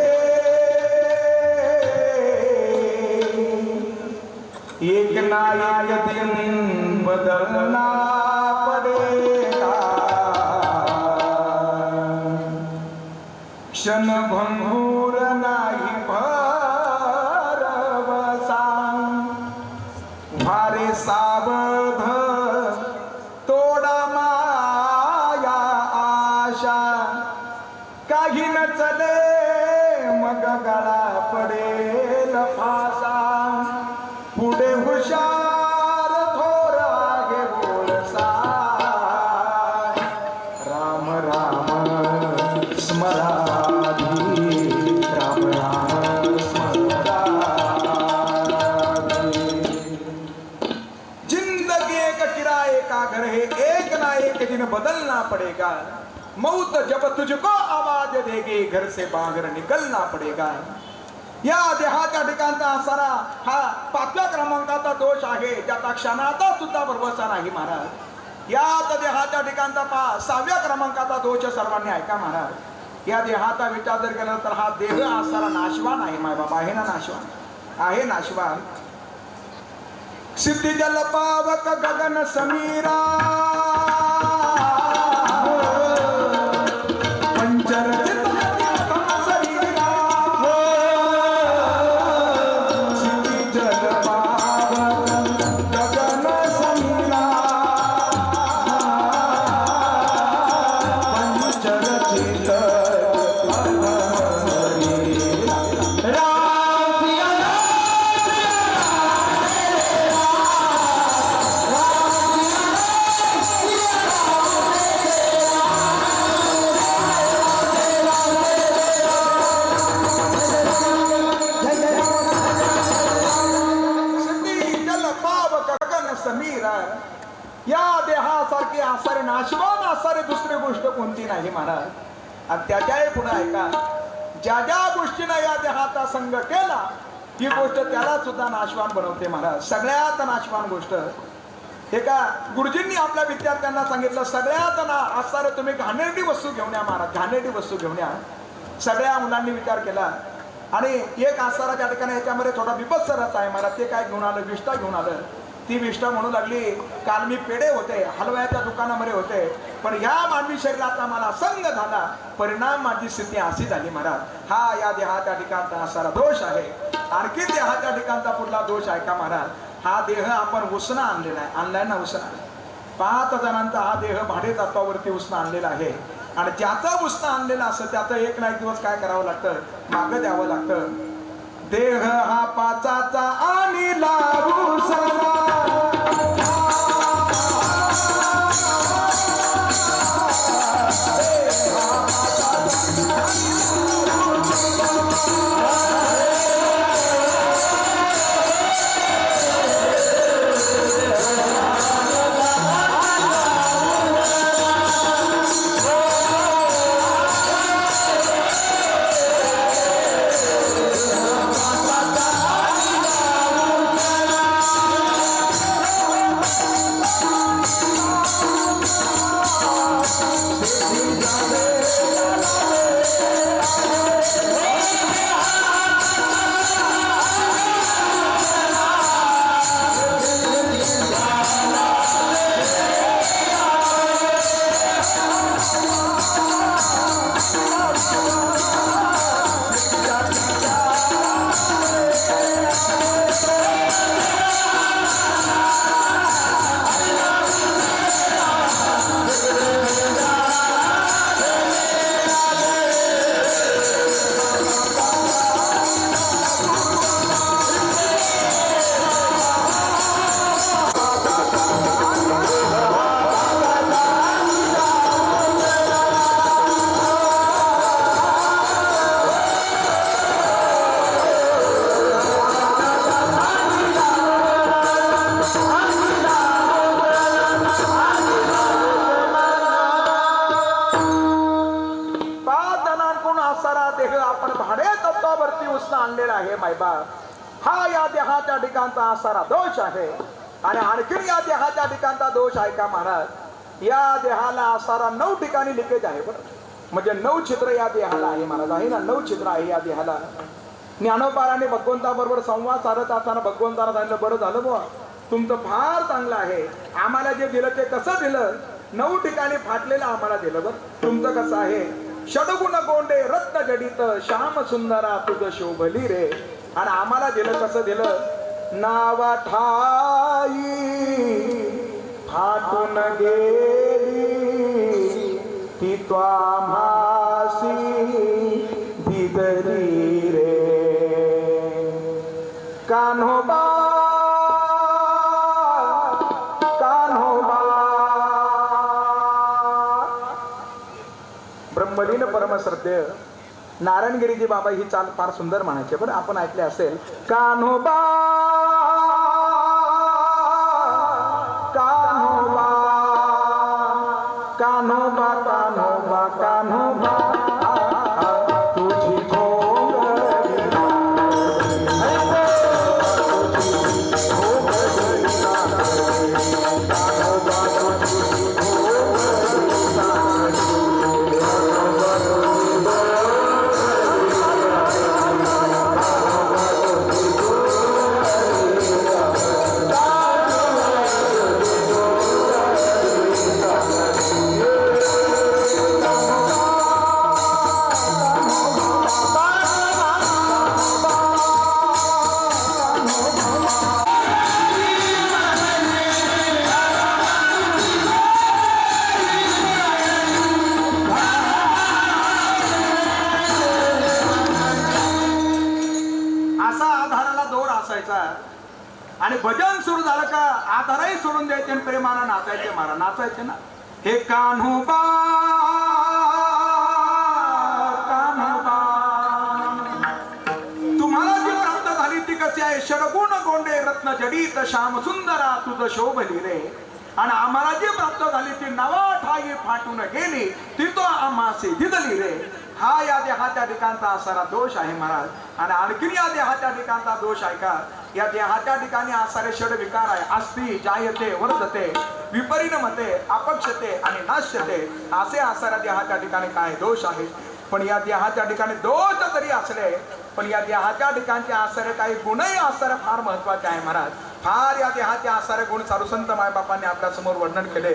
एक ना एक दिन बदलना पड़ेगा क्षण भंगूर नाही भारे सावध तोडा माया आशा काही न चले मग गळा पडेल फासा पुढे हुशार थोरा गे बोलसा राम राम स्मराधी राम राम का घर है एक ना एक दिन बदलना पड़ेगा मौत जब तुझको आवाज देगी घर से बाहर निकलना पड़ेगा या देहाच्या ठिकाणचा असणारा हा 5व्या क्रमांकाचा दोष आहे ज्याचा क्षणाचा सुद्धा भरवसा नाही महाराज याच देहाच्या ठिकाणचा 6व्या क्रमांकाचा दोष सर्वांनी ऐका महाराज या देहाचा विचार जर केला तर हा देह असणारा नाशवान आहे माय बाबा आहे ना नाशवान आहे नाशवान सिद्धी जल पावक गगन समीरा पंचर शरीरा सिद्धी जल पावक गगन समीरा पंचर या देहासारखी आसारे नाशवान आसारे दुसरी गोष्ट कोणती नाही महाराज आणि त्याच्याही पुढे ऐका ज्या ज्या गोष्टीनं या देहाचा संग केला ती गोष्ट त्याला सुद्धा नाशवान बनवते महाराज सगळ्यात नाशवान गोष्ट एका गुरुजींनी आपल्या विद्यार्थ्यांना सांगितलं सगळ्यात आसारे तुम्ही घाणेरडी वस्तू घेऊन या महाराज घाणेरडी वस्तू घेऊन या सगळ्या मुलांनी विचार केला आणि एक आसारा त्या ठिकाणी याच्यामध्ये थोडा विपत्सरच आहे महाराज ते काय घेऊन आलं विष्ठा घेऊन आलं ती विष्ठा म्हणू लागली काल मी पेढे होते हलव्याच्या दुकानामध्ये होते पण या मानवी शरीराचा मला संग झाला परिणाम माझी स्थिती अशी झाली महाराज हा या देहाच्या ठिकाणचा असारा दोष आहे आणखी देहाच्या ठिकाणचा पुढला दोष आहे का महाराज हा देह आपण उसना आणलेला आहे आणलाय ना उसना 5 जणांचा हा देह भाडे तत्वावरती उसना आणलेला आहे आणि ज्याचा उसना आणलेला असं त्याचं एक ना एक दिवस काय करावं लागतं मागं द्यावं लागतं देह हा 5चा आणि लागू सला आणलेला आहे मायबाप हा या देहाच्या ठिकाणचा सारा दोष आहे. आणि आणखीन या देहाच्या ठिकाणचा दोष आहे का महाराज? या देहाला सारा 9 ठिकाणी लिकेज आहे बरं. म्हणजे 9 छिद्र या देहाला आहे महाराज. आहे ना 9 छिद्र आहे या देहाला. ज्ञानोबाराने भगवंताबरोबर संवाद साधत असताना भगवंताला सांगितलं बरं झालं बुवा तुमचं फार चांगलं आहे. आम्हाला जे दिलं ते कसं दिलं? 9 ठिकाणी फाटलेलं आम्हाला दिलं बरं. तुमचं कसं आहे? षडगुण गोंडे रत्न जडित श्याम सुंदरा तुझं शोभली रे. आणि आम्हाला दिलं कसं दिलं? नावा ठाई फाटून गेली ती त्वामासी दिदरी रे. कान्होबा कान्होबा ब्रह्मलीन परमश्रद्धेय नारायणगिरीजी बाबा ही चाल फार सुंदर म्हणायचे बरं. आपण ऐकले असेल कान्होबा कान्होबा कान्होबा कान्होबा कान्होबा तुझी आणि भजन सुरू झालं का आधारही सोडून द्यायचे आणि प्रेमानं नाचायचे महाराज. नाचायचे ना हे कान्होबा कान्होबा. तुम्हाला जी प्राप्त झाली ती कशी आहे? षडगुण गोंडे रत्न जडित श्याम सुंदरा तुझं शोभली रे. आणि आम्हाला जी प्राप्त झाली ती नवा ठाई फाटून गेली ती तो आम्हासी दिदली रे. हा या देहाच्या ठिकाणचा सारा दोष आहे महाराज. आणि आणखीन या देहाच्या ठिकाणचा दोष आहे का? या देहाच्या ठिकाणी सारे षड विकार आहे. अस्ति जायते वर्धते विपरिणमते अपक्षते आणि नाश्यते असे साऱ्या देहाच्या ठिकाणी काय दोष आहे. पण या देहाच्या ठिकाणी दोष जरी असले पण या देहाच्या ठिकाणचे आसारे काही गुणही आसारे फार महत्वाचे आहे महाराज. फार या देहाचे आसारे गुण साधुसंत मायबापांनी आपल्या समोर वर्णन केले.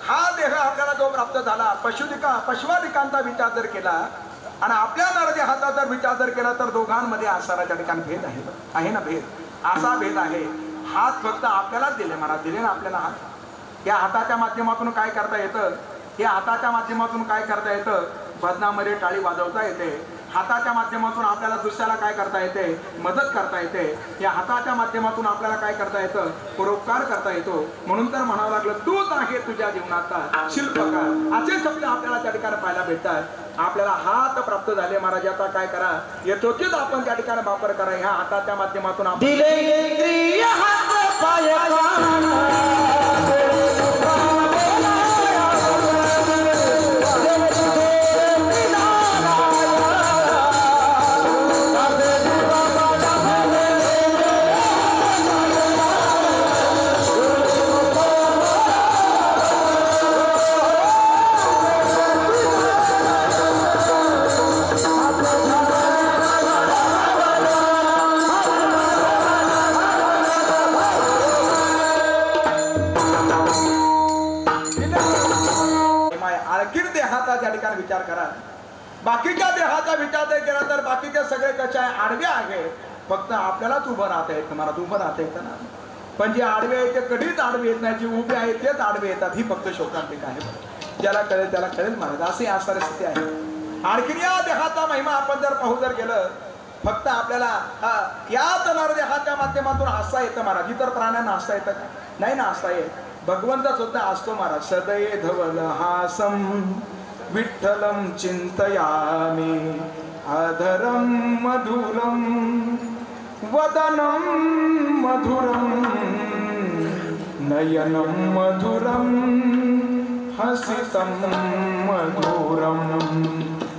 हा देह आपल्याला जो प्राप्त झाला पशवादिकांचा विचार जर केला आणि आपल्या नरदेहाचा जर विचार जर केला तर दोघांमध्ये आसाराच्या ठिकाणी भेद आहे ना भेद. असा भेद आहे. हात फक्त आपल्यालाच दिले महाराज. दिले ना आपल्याला हात. या हाताच्या माध्यमातून काय करता येतं? या हाताच्या माध्यमातून काय करता येतं? भजनामध्ये टाळी वाजवता येते. हाताच्या माध्यमातून आपल्याला दुसऱ्याला काय करता येते? मदत करता येते. या हाताच्या माध्यमातून आपल्याला काय करता येतं? परोपकार करता येतो. म्हणून तर म्हणावं लागलं तूच आहे तुझ्या जीवनाचा शिल्पकार. असे शब्द आपल्याला त्या ठिकाणी पाहायला भेटतात. आपल्याला हात प्राप्त झाले महाराज. आता काय करा? यथोचित आपण त्या ठिकाणी वापर करा. ह्या हाताच्या माध्यमातून आपण देहाचा ठिकाणी विचार करा. बाकीच्या देहाचा विचार जर केला तर बाकीचे सगळे कसे आहे? आडवे आहे. फक्त आपल्यालाच उभं राहता येतं मला. उभं राहता येतं ना. पण जे आडवे आहेत ते कधीच आडवे येत नाही. जे उभे आहेत तेच आडवे येतात. ही फक्त शोकांतिका आहे. ज्याला कळेल त्याला कळेल महाराज. अशी आसारी स्थिती आहे. आणखी या देहाचा महिमा आपण जर पाहू जर गेलं फक्त आपल्याला याच नरदेहाच्या माध्यमातून हसता येतं महाराज. इतर प्राण्यांना हसता येतं का? नाही ना हसता येत. भगवंत सुद्धा असतो महाराज. सदये धवल हासम विठ्ठलम चिंतयामि अधरम मधुरम वदनम मधुरम नयनम मधुरम हसितम मधुरम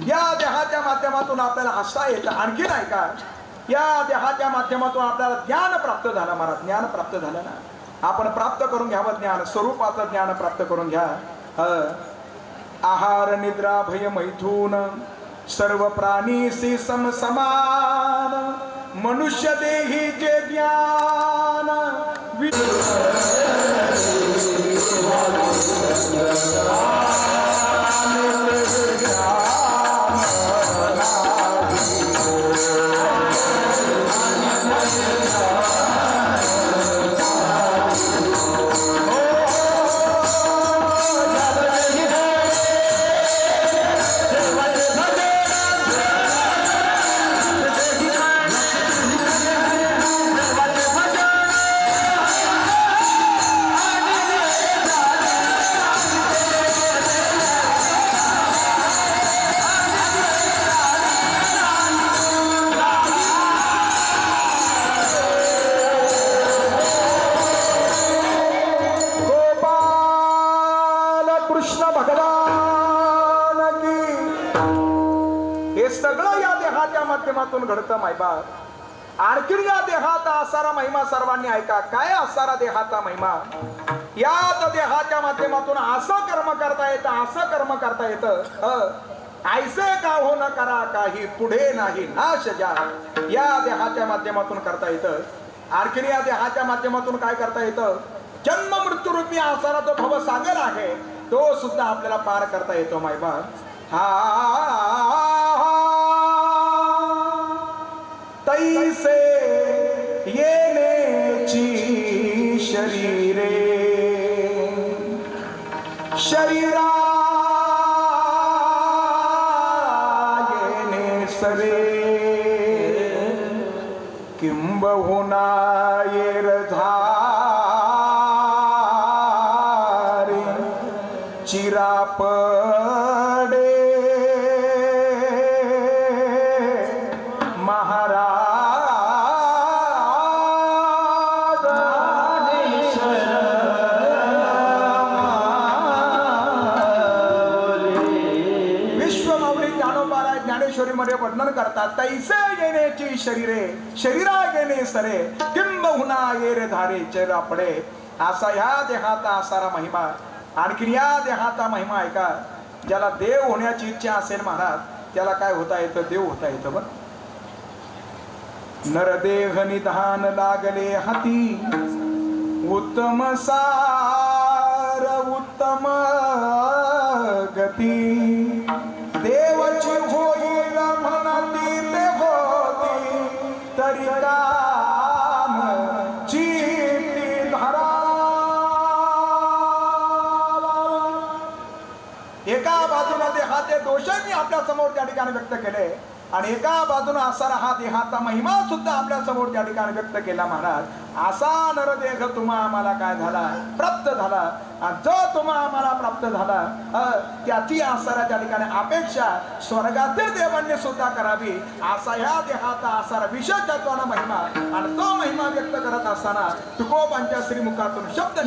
या देहाच्या माध्यमातून आपल्याला हसता येतं. आणखी नाही का, या देहाच्या माध्यमातून आपल्याला ज्ञान प्राप्त झालं. महाराज ज्ञान प्राप्त झालं ना, आपण प्राप्त करून घ्यावं ज्ञान, स्वरूपाचं ज्ञान प्राप्त करून घ्या. आहार निद्रा भय मैथून सर्व प्राणीसी समान, मनुष्य देही जे ज्ञान कृष्ण भगवान की. हे सगळं या देहाच्या माध्यमातून घडतं मायबाप. आणखी या देहाचा असारा महिमा सर्वांनी ऐका. काय असारा देहाचा महिमा? याच देहाच्या माध्यमातून असं कर्म करता येतं, असं कर्म करता येतं. ऐसे का हो न करा काही, पुढे नाही नाश जा. या देहाच्या माध्यमातून करता येतं. आणखी या देहाच्या माध्यमातून काय करता येतं? जन्म मृत्यू रूपी असारा जो भवसागर आहे तो सुद्धा आपल्याला पार करता येतो मायबाप. तैसे येनेची शरीरे शरीरा येणे सरे, किंबहुना येरधारे चिरापडे महाराज. विश्वमाऊली ज्ञानोबा ज्ञानेश्वरी मध्ये वर्णन करतात. तैसे येण्याची शरीरे शरीरा येणे सरे, किंबहुना येरे धारे चिरापडे. असा ह्या देहाचा असारा महिमा. आणखी या देहाचा महिमा ऐका. ज्याला देव होण्याची इच्छा असेल महाराज, त्याला काय होता येतं? देव होता येतं. बरं, नरदेह निधान लागले हाती, उत्तम सार उत्तम गती, देवाची होईल म्हणती ते होती, तरी काम चित्ती धरा. एका बाजूला देहाचे दोषही आपल्या समोर त्या ठिकाणी व्यक्त केले आणि एका बाजूला असारा हा देहाचा महिमा सुद्धा आपल्या समोर त्या ठिकाणी व्यक्त केला. महाराज, असा नरदेह तुम्हा आम्हाला काय झाला? प्राप्त झाला. आणि जो तुम्हा आम्हाला प्राप्त झाला त्याची असारा त्या ठिकाणी अपेक्षा स्वर्गातील देवांनी सुद्धा करावी. असा ह्या देहाचा असारा विशेष तत्वानं महिमा. आणि तो महिमा व्यक्त करत असताना तुकोबांच्या श्रीमुखातून शब्द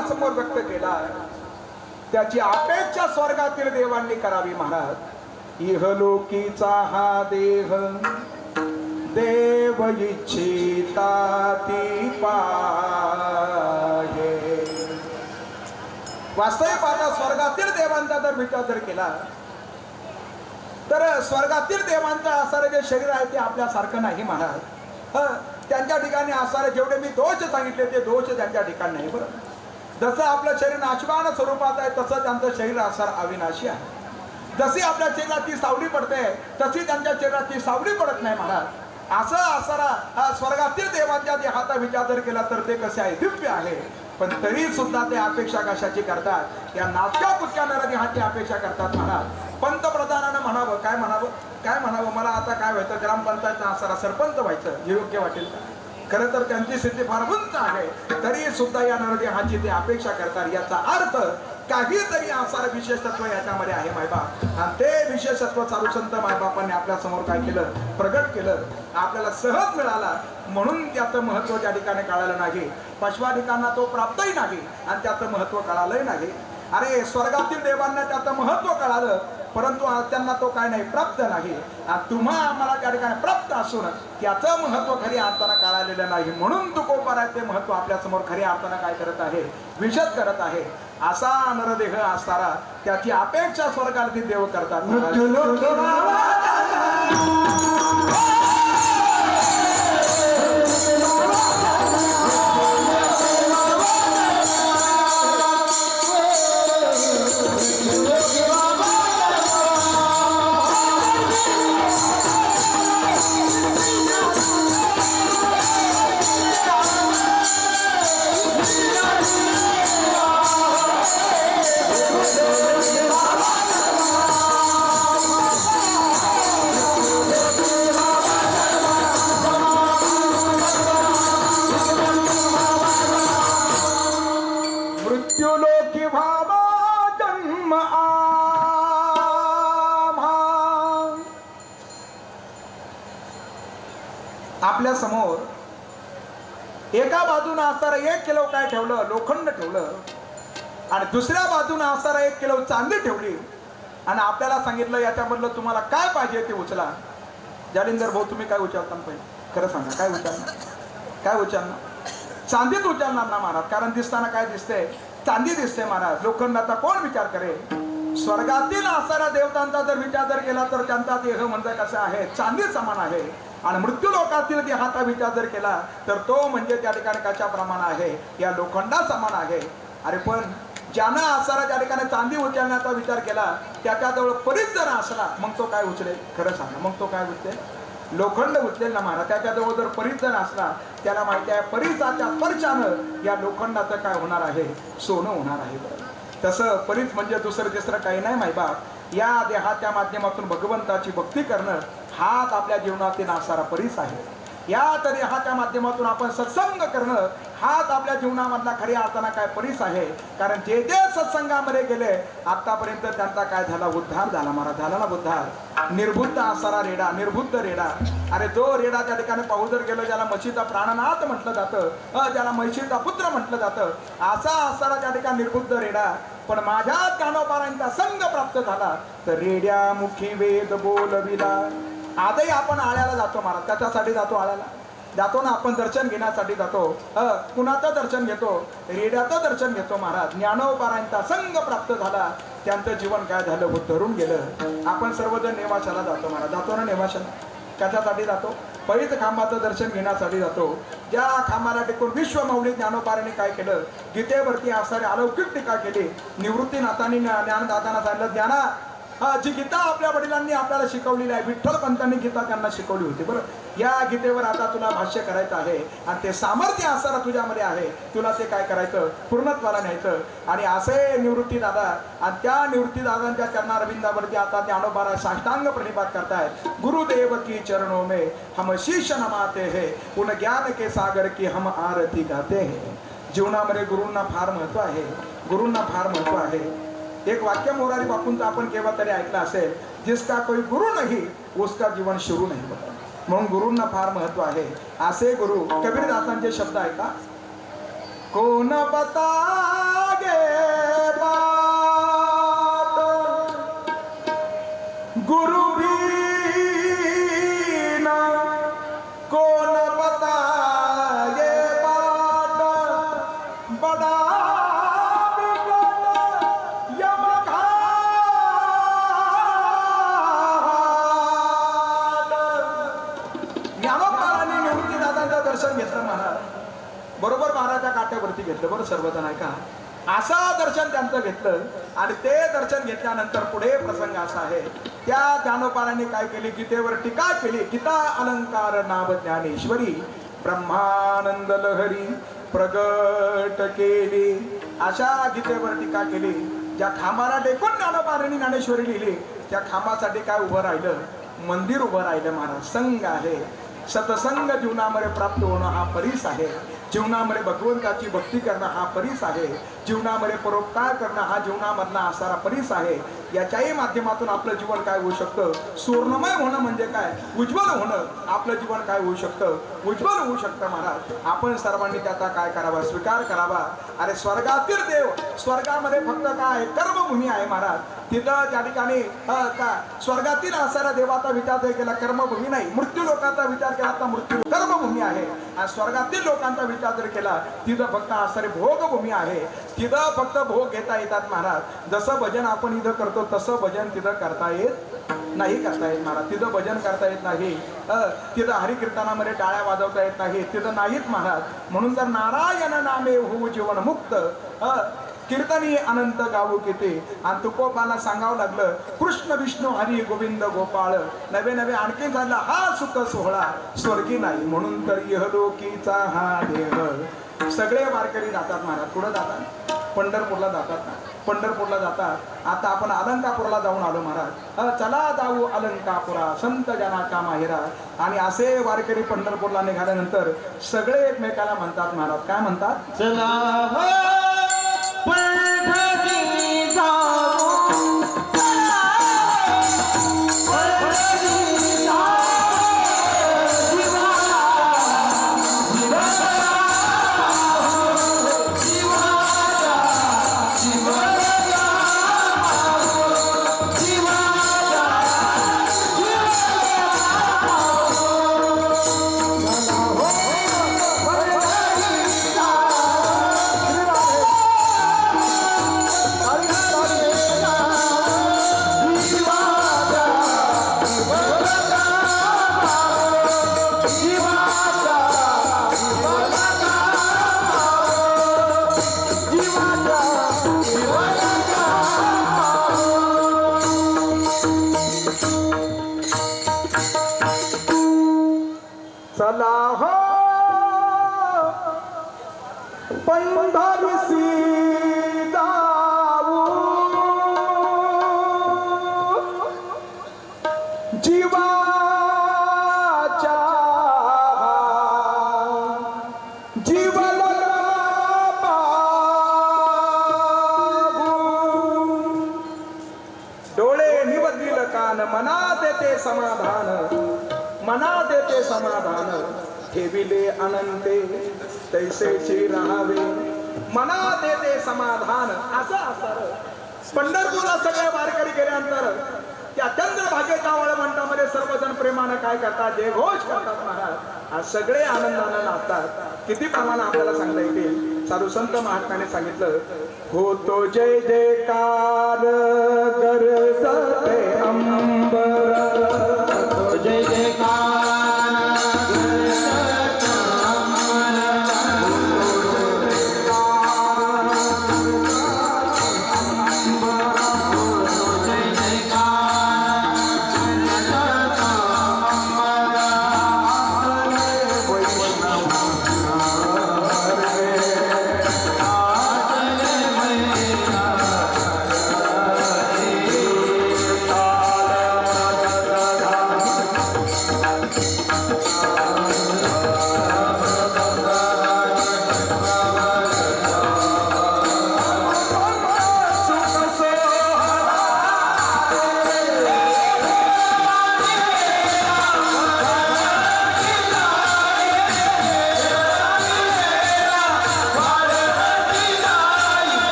आपल्यासमोर व्यक्त केला, त्याची अपेक्षा स्वर्गातील देवांनी करावी. महाराज, इहलोकीचा हा देह देव इच्छिता ती पाहे. वास्तविक आता स्वर्गातील देवांचा जर विचार जर केला तर स्वर्गातील देवांचं असणारं जे शरीर आहे ते आपल्यासारखं नाही. महाराज, त्यांच्या ठिकाणी असणारे जेवढे मी दोष सांगितले ते दोष त्यांच्या ठिकाणी नाही. बरं, जसं आपलं शरीर नाशवान स्वरूपात आहे तसं त्यांचं शरीर असणार अविनाशी आहे. जशी आपल्या शरीराची सावली पडते तशी त्यांच्या शरीराची सावली पडत नाही. महाराज, असं असणारा स्वर्गातील देवांच्या देहाचा विचार जर केला तर ते कसे आहे, दिव्य आहे. पण तरी सुद्धा ते अपेक्षा कशाची करतात, या नाटका पुटक्या नरदेहाची अपेक्षा करतात. महाराज, पंतप्रधानानं म्हणावं, काय म्हणावं, काय म्हणावं, मला आता काय व्हायचं, ग्रामपंचायत असणारा सरपंच व्हायचं, हे योग्य वाटेल का? खरं तर त्यांची स्थिती फार उंच आहे, तरी सुद्धा या नरदेहाची ते अपेक्षा करतात. याचा अर्थ काहीतरी असणारं विशेषत्व याच्यामध्ये आहे मायबाप. आणि ते विशेषत्व चालू संत मायबापांनी आपल्या समोर काय केलं, प्रगट केलं, आपल्याला सहज मिळाला. म्हणून त्याचं महत्व त्या ठिकाणी कळालं नाही. पशवाधिकांना तो प्राप्तही नाही आणि त्याचं महत्व कळालंही नाही. अरे, स्वर्गातील देवांना त्याचं महत्व कळालं, परंतु त्यांना तो काय नाही, प्राप्त नाही. तुम्हा आम्हाला त्या ठिकाणी प्राप्त असून त्याचं महत्व खरी अर्थानं कळालेलं नाही. म्हणून तुकोबाराचे महत्व आपल्या समोर खरी अर्थानं काय करत आहे, विशद करत आहे. असा नरदेह असणारा त्याची अपेक्षा स्वर्गातील देव करतात. मृत्यूलोकी भावा जन्म आम्हा. आपल्या समोर एका बाजूने असणारं 1 किलो काय ठेवलं, लोखंड ठेवलं, आणि दुसऱ्या बाजूने असणारं 1 किलो चांदी ठेवली, आणि आपल्याला सांगितलं याच्यामधलं तुम्हाला काय पाहिजे ते उचला. जालिंदर भाऊ, तुम्ही काय उचलता पहिले खरं सांगा, काय उचलणार, काय उचलणार? चांदीच उचलणार ना महाराज, कारण दिसताना काय दिसते, चांदी दिसते. महाराज, लोखंडाचा कोण विचार करेल? स्वर्गातील असणाऱ्या देवतांचा जर विचार जर केला तर त्यांचा देह म्हणजे कसा आहे, चांदी समान आहे. आणि मृत्यू लोकातील देहाचा विचार जर केला तर तो म्हणजे त्या ठिकाणी कशा प्रमाण आहे, या लोखंडा समान आहे. अरे, पण ज्यानं असणारा त्या ठिकाणी चांदी उचलण्याचा विचार केला त्याच्याजवळ परीच जर असला मग तो काय उचलेल, खरं सांगा, मग तो काय उचलेल? लोखंड उचलेल ना महाराज. त्याच्याजवळ जर परीच जर असला, त्याला माहिती आहे परीचाच्या स्पर्शानं या लोखंडाचं काय होणार आहे, सोनं होणार आहे. तसं परीच म्हणजे दुसरं तिसरं काही नाही मायबाप. या देहाच्या माध्यमातून भगवंताची भक्ती करणं हाच आपल्या जीवनातील असणारा परीच आहे. या देहाच्या माध्यमातून आपण सत्संग करणं हाच आपल्या जीवनामधला खऱ्या अर्थानं काय परीस आहे. कारण जे जे सत्संगामध्ये गेले आतापर्यंत त्यांचा काय झाला, उद्धार झाला. महाराज, झाला ना उद्धार. निर्बुद्ध असणारा रेडा, निर्बुद्ध रेडा. अरे, जो रेडा त्या ठिकाणी पाहू जर गेलो, ज्याला म्हशीचा प्राणनाथ म्हटलं जातं, ज्याला म्हशीचा पुत्र म्हटलं जातं, असा असणारा त्या ठिकाणी निर्बुद्ध रेडा. पण माझ्या ज्ञानोबारांचा संग प्राप्त झाला तर रेड्या मुखी वेद बोलविला. आजही आपण आळ्याला जातो महाराज, त्याच्यासाठी जातो, आळ्याला जातो ना आपण, दर्शन घेण्यासाठी जातो. कुणाचं दर्शन घेतो, रेड्याचं दर्शन घेतो. महाराज, ज्ञानोबारांचा संग प्राप्त झाला, त्यांचं जीवन काय झालं, उद्धरून गेलं. आपण सर्वजण नेवाशाला जातो महाराज, जातो ना नेवाशाला, कशासाठी जातो, पैज खांबाचं दर्शन घेण्यासाठी जातो. ज्या खांबाला टेकून विश्वमौली ज्ञानोबारांनी काय केलं, गीतेवरती असणारी अलौकिक टीका केली. निवृत्तीनाथांनी ज्ञानदादांना सांगितलं, ज्ञाना, जी गीता आपल्या वडिलांनी आपल्याला शिकवलेली आहे, विठ्ठल पंतांनी गीता त्यांना शिकवली होती. बरं, या गीतेवर आता तुला भाष्य करायचं आहे आणि ते सामर्थ्य असणारा तुझ्यामध्ये आहे, तुला ते काय करायचं, पूर्णत्वाला न्यायचं. आणि असे निवृत्ती दादा आणि त्या निवृत्ती दादांच्या चरणारविंदावरती आता ज्ञानोबारा साष्टांग प्रणिपात करतायत. गुरुदेव की चरणों में हम शीश नमाते हैं, उन ज्ञान के सागर की हम आरती गाते हैं. जीवनामध्ये गुरूंना फार महत्व आहे, गुरूंना फार महत्व आहे. एक वाक्य मोरारी बापूंचं आपण केव्हा तरी ऐकलं असेल, जिसका कोई गुरु नाही उसका जीवन शुरू नाही होता. म्हणून गुरूंना फार महत्व आहे. असे गुरु, कबीरदासांचे शब्द ऐका, कोण बतागे बात गुरु बीना कोण बतागे बात बड़ा विकट यमघाट. ज्ञानोबारांनी निवृत्तीदादांचं दर्शन घेतलं महाराज. बरोबर महाराजा काट्यावरती घेतलं. बरं सर्वजण आहे का, असं दर्शन त्यांचं घेतलं. आणि ते दर्शन घेतल्यानंतर पुढे प्रसंग असा आहे, त्या ज्ञानोबारांनी काय केली, गीतेवर टीका केली. गीता अलंकार नाव ज्ञानेश्वरी ब्रह्मानंद लहरी प्रगट केली. अशा गीतेवर टीका केली. ज्या खांबाला टेकून ज्ञानोबारांनी ज्ञानेश्वरी लिहिली, त्या खांबासाठी काय उभं राहिलं, मंदिर उभं राहिलं महाराज. संघ आहे, सतसंग जीवनामध्ये प्राप्त होणं हा परीस आहे. जीवनामध्ये भगवंताची भक्ती करणं हा परीस आहे. जीवनामध्ये परोपकार करणं हा जीवनामधला असणारा परीस आहे. याच्याही माध्यमातून आपलं जीवन काय होऊ शकतं, सुवर्णमय होणं म्हणजे काय, उज्ज्वल होणं. आपलं जीवन काय होऊ शकतं, उज्ज्वल होऊ शकतं महाराज. आपण सर्वांनी त्याचा काय करावा, स्वीकार करावा. अरे स्वर्गातील देव, स्वर्गामध्ये फक्त काय कर्मभूमी आहे महाराज. तिथं त्या ठिकाणी स्वर्गातील असणाऱ्या देवाचा विचार केला, कर्मभूमी नाही. मृत्यू लोकांचा विचार केला तर मृत्यू कर्मभूमी आहे. आणि स्वर्गातील लोकांचा विचार जर केला, तिथं फक्त असणारी भोगभूमी आहे. तिथं फक्त भोग घेता येतात महाराज. जसं भजन आपण इथं करतो तसं भजन तिथं करता येत नाही, करता येत महाराज. तिथं भजन करता येत नाही. तिथं हरिकीर्तनामध्ये टाळ्या वाजवता येत नाही, तिथं नाहीत महाराज. म्हणून तर नारायण नामे होऊ जीवन मुक्त, कीर्तनी अनंत गावू किती. आणि तुकोबांना सांगावं लागलं, कृष्ण विष्णू हरी गोविंद गोपाळ. नवे नवे आणखी झाला हा सुख सोहळा स्वर्गी नाही. म्हणून तर इहलोकीचा हा देह. सगळे वारकरी जातात महाराज. कुठं जातात, पंढरपूरला जातात. पंढरपूरला जातात. आता आपण अलंकापूरला जाऊन आलो महाराज. चला जाऊ अलंकापुरा संत जनाच्या माहेरा. आणि असे वारकरी पंढरपूरला निघाल्यानंतर सगळे एकमेकाला म्हणतात महाराज. काय म्हणतात, चला पंढरी जाऊ, पंढरी जाऊ, चला हो पंढरीसी जाऊ, जीवाच्या जीवन डोळे निवडील कान, मनात येते समाधान, मनात येते समाधान. ठेविले अनंते तैसेची राहावे, मनात येते समाधान. असं असणार. पंढरपूरला सगळे वारकरी गेल्यानंतर त्या चंद्रभागेच्या वळवंटामध्ये सर्वजण प्रेमानं काय करतात, जयघोष करतात महाराज. आज सगळे आनंदानं नाचतात. किती प्रमाण आपल्याला सांगता येतील. साधू संत महात्म्याने सांगितलं, होतो जय जयकार गरजते अंबर, जय जयकार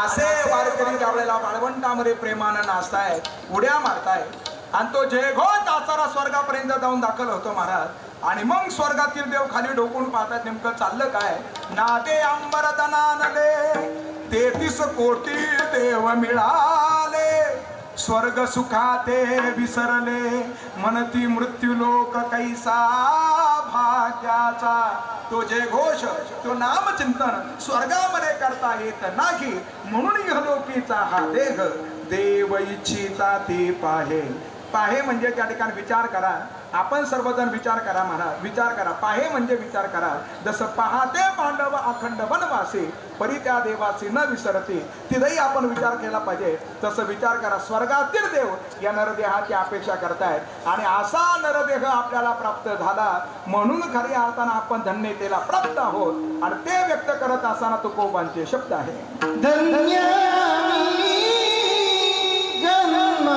असे वारकरी त्यावेळेला वाळवंटामध्ये प्रेमानं नाचताय, उड्या मारताय आणि तो जयघोष आचारा स्वर्गापर्यंत जाऊन दाखल होतो महाराज. आणि मग स्वर्गातील देव खाली डोकून पाहतात नेमकं चाललं काय. नादे अंबरदनानले 33 कोटी देव मिळाले, स्वर्ग सुखाते विसरले, म्हणती मृत्यू लोक कैसा भाग्याचा. तो जयघोष, तो नामचिंतन स्वर्गामध्ये करता येत नाही, म्हणून इहलोकीचा हा देह देव इच्छिता ते पाहे. पाहे म्हणजे त्या ठिकाणी विचार करा. आपण सर्वजण विचार करा महाराज, विचार करा. पाहे म्हणजे विचार करा. जसं पाहते पांडव अखंड वनवासी, परी त्या देवाची न विसरते. तिथेही आपण विचार केला पाहिजे. तसं विचार करा. स्वर्गातील देव या नरदेहाची अपेक्षा करतायत आणि असा नरदेह आपल्याला प्राप्त झाला म्हणून खऱ्या अर्थानं आपण धन्यतेला प्राप्त आहोत. आणि ते व्यक्त करत असताना तुकोबांचे शब्द आहे. धन्य मी जन्म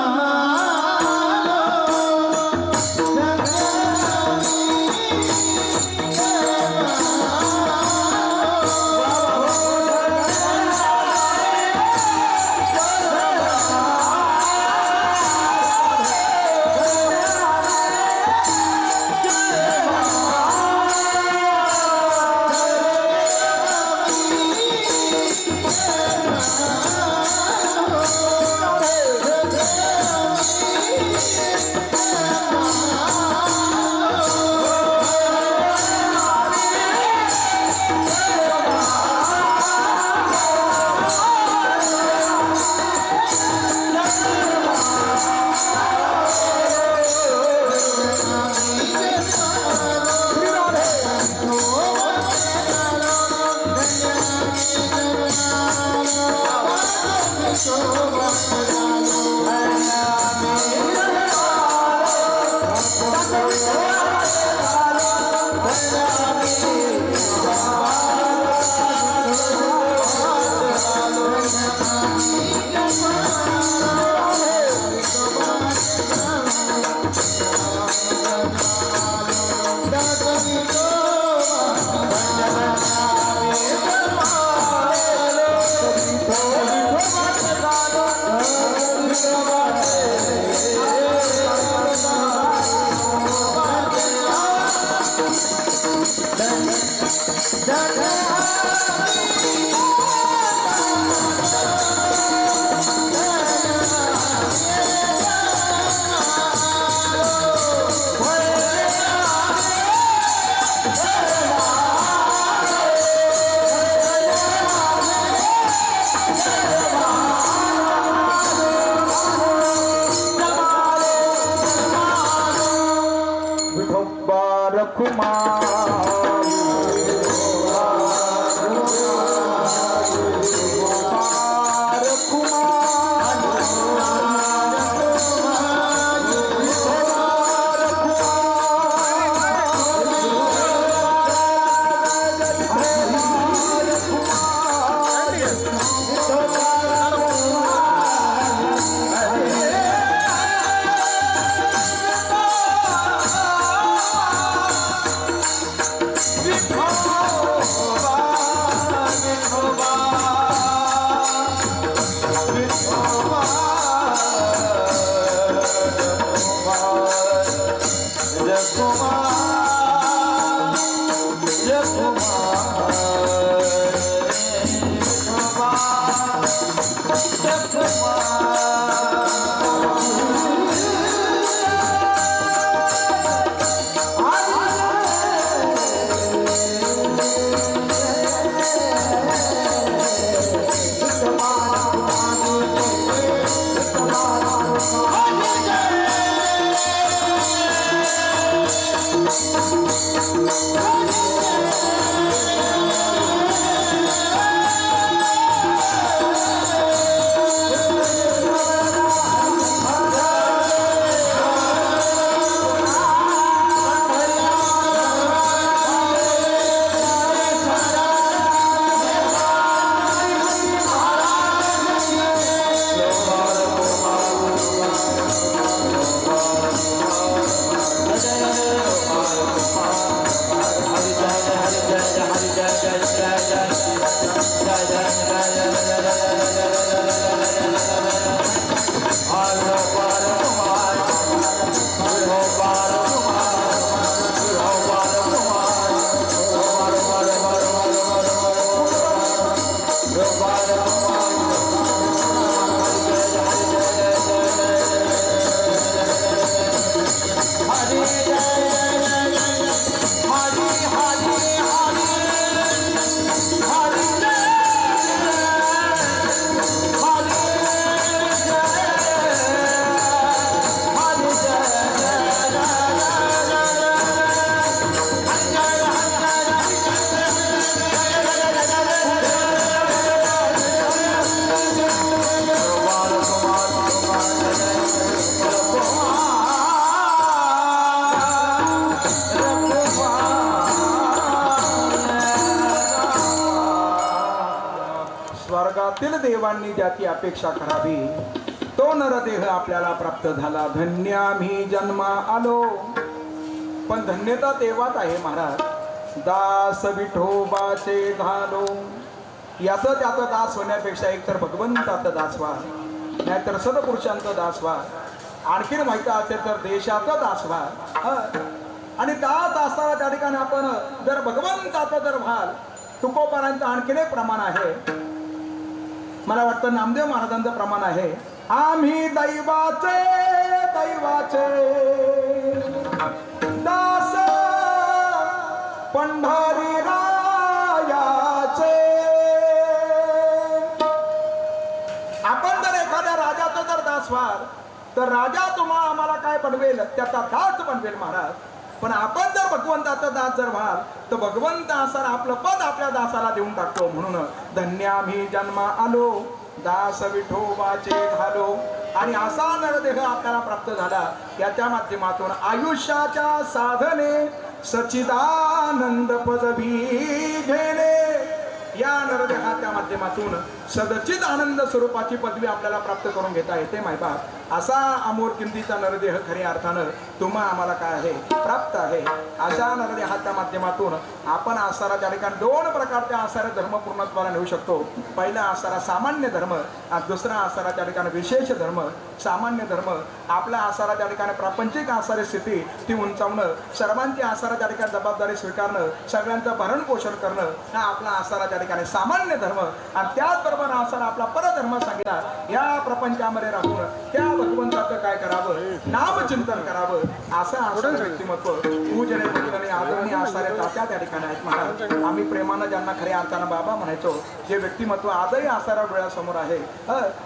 जय स्वर्गातील देवांनी ज्याची अपेक्षा करावी तो नरदेह आपल्याला प्राप्त झाला. धन्य आम्ही जन्मा आलो. पण धन्यता तेव्हाच आहे महाराज, दास विठोबाचे झालो. याचं त्याचं दास होण्यापेक्षा एकतर भगवंताचं दास व्हा, नाहीतर सदपुरुषांचं दास व्हा, आणखीन माहिती असेल तर देशाचं दास व्हा. आणि दास असताना त्या ठिकाणी आपण जर भगवंताचं जर व्हाल, तुकोबारांचं आणखीन एक प्रमाण आहे, मला वाटतं नामदेव महाराजांचं प्रमाण आहे, आम्ही दैवाचे दास पंढरी रायाचे. आपण जर एखाद्या राजाचा जर दास व्हाल तर राजा तुम्हाला आम्हाला काय बनवेल, त्याचा दास बनवेल महाराज. पण आपण जर भगवंताचा दास जर व्हाल तर भगवंत असा आपलं पद आपल्या दासाला देऊन टाकतो. म्हणून धन्य आम्ही जन्मा आलो, दास विठोबाचे झालो. आणि असा नरदेह आपल्याला प्राप्त झाला. याच्या माध्यमातून आयुष्याच्या साधने सच्चिदानंद पदवी घेणे, या नरदेहाच्या माध्यमातून सदचित आनंद स्वरूपाची पदवी आपल्याला प्राप्त करून घेता येते. मायबाप असा अमोर किमतीचा नरदेह खऱ्या अर्थानं तुम्हा आम्हाला काय आहे प्राप्त आहे. अशा नरदेहाच्या माध्यमातून आपण आसारा त्या ठिकाणी दोन प्रकारच्या आसारा धर्म पूर्णत्वाला नेऊ शकतो. पहिला आसारा सामान्य धर्म आणि दुसरा आसारा त्या ठिकाणी विशेष धर्म. सामान्य धर्म आपला आसारा त्या ठिकाणी प्रापंचिक आसारी स्थिती ती उंचावणं, सर्वांची आसारा त्या ठिकाणी जबाबदारी स्वीकारणं, सगळ्यांचं भरण पोषण करणं, हा आपला आसारा त्या ठिकाणी सामान्य धर्म. आणि त्याचबरोबर आसारा आपला परधर्म सांगितला. या प्रपंचामध्ये राहून त्या भगवंताचं काय करावं, नामचिंतन करावं. असं आसार व्यक्तिमत्व पूजने आणि आदरणीय आसारे तात्या त्या ठिकाणी आहेत महाराज. आम्ही प्रेमानं ज्यांना खऱ्या अर्थानं बाबा म्हणायचो, जे व्यक्तिमत्व आजही आसारा डोळ्यासमोर आहे.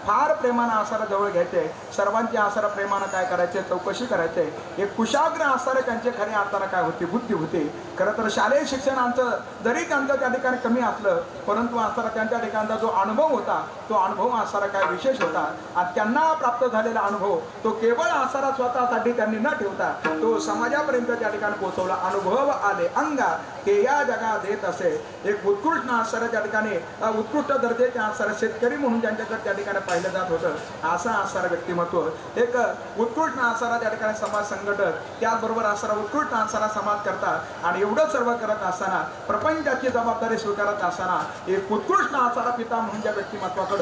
फार प्रेमानं आसारा जवळ घ्यायचे, सर्वांची आसारा प्रेमानं काय करायचे, चौकशी करायचे. एक कुशाग्र आसारे त्यांचे खऱ्या अर्थानं काय होती, बुद्धी होती. खरं तर शालेय शिक्षणांचं जरी त्यांचं त्या ठिकाणी कमी असलं, परंतु आसारा त्यांच्या ठिकाणचा जो अनुभव होता तो अनुभव आसारा काय विशेष होता. आणि त्यांना प्राप्त झालेला अनुभव तो केवळ आसारा स्वतःसाठी त्यांनी न ठेवता तो समाजापर्यंत त्या ठिकाणी पोहोचवला. अनुभव आले अंगा ते या जगा देत असे. एक उत्कृष्ट आसारा त्या ठिकाणी उत्कृष्ट दर्जाचे आसारा शेतकरी म्हणून ज्यांच्याकडे त्या ठिकाणी पाहिलं जात होतं, असा आसारा व्यक्तिमत्व. एक उत्कृष्ट आसारा त्या ठिकाणी समाज संघटक, त्याचबरोबर आसारा उत्कृष्ट आसारा समाज करता. आणि एवढं सर्व करत असताना, प्रपंचाची जबाबदारी स्वीकारत असताना एक उत्कृष्ट आसारा पिता म्हणून ज्या व्यक्तिमत्वाकडं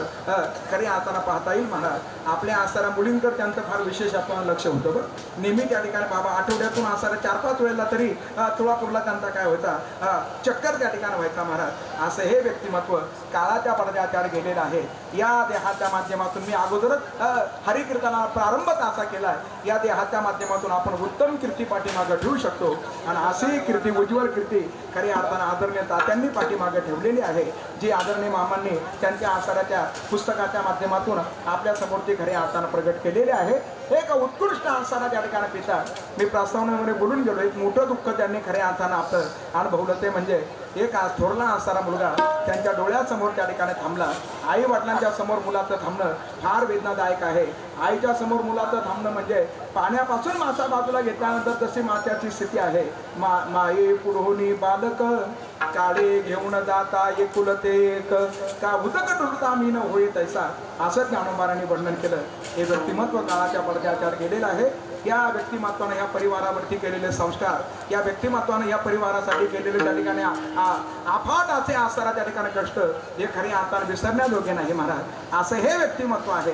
खरी आसारा पाहता येईल महाराज. आपल्या आसारा मुलींकडे त्यांचं फार विशेष आपण लक्ष होतं. बरं नेहमी त्या ठिकाणी बाबा आठवड्यातून आसारा 4-5 वेळेला तरी तुळापूरला त्यांचा काय व्हायचा, चक्कर त्या ठिकाणी व्हायचा महाराज. असं हे व्यक्तिमत्व काळाच्या पडद्यावर गेलेलं आहे. या देहाच्या माध्यमातून मी अगोदरच हरिकीर्तनाला प्रारंभच असा केलाय. या देहाच्या माध्यमातून आपण उत्तम कीर्ती पाठीमागं ठेवू शकतो. आणि अशी कीर्ती, उज्ज्वल कीर्ती खऱ्या अर्थानं आदरणीय तात्यांनी पाठीमागं ठेवलेली आहे, जी आदरणीय मामांनी त्यांच्या आसाराच्या पुस्तकाच्या माध्यमातून आपल्या समोर ती खऱ्या अर्थानं प्रगट केलेले आहे. एक उत्कृष्ट आसारा त्या ठिकाणी पिता. मी प्रस्तावनेमध्ये बोलून गेलो, एक मोठं दुःख त्यांनी खऱ्या अर्थानं आपलं अनुभवलं. ते म्हणजे एक थोरला आसारा मुलगा त्यांच्या डोळ्यासमोर त्या ठिकाणी थांबला. आई वडिलांच्या समोर मुलाचं थांबणं फार वेदनादायक आहे. आईच्या समोर मुलाचं थांबणं म्हणजे पाण्यापासून मासा बाजूला घेतल्यानंतर जशी मात्याची स्थिती आहे. माये पुढोनी बालक काळे घेऊन जाता एकुलते एक, का उदक डुलता मी न होई तैसा, असं ज्ञानोबारांनी वर्णन केलं. हे व्यक्तिमत्व काळाच्या पडद्यावर गेलेलं आहे. या व्यक्तिमत्वानं या परिवारावरती केलेले संस्कार, या व्यक्तिमत्वानं या परिवारासाठी केलेले त्या ठिकाणी अफाट असे आसारा त्या ठिकाणी कष्ट, हे खरी आता विसरण्याजोगे नाही महाराज. असं हे व्यक्तिमत्व आहे.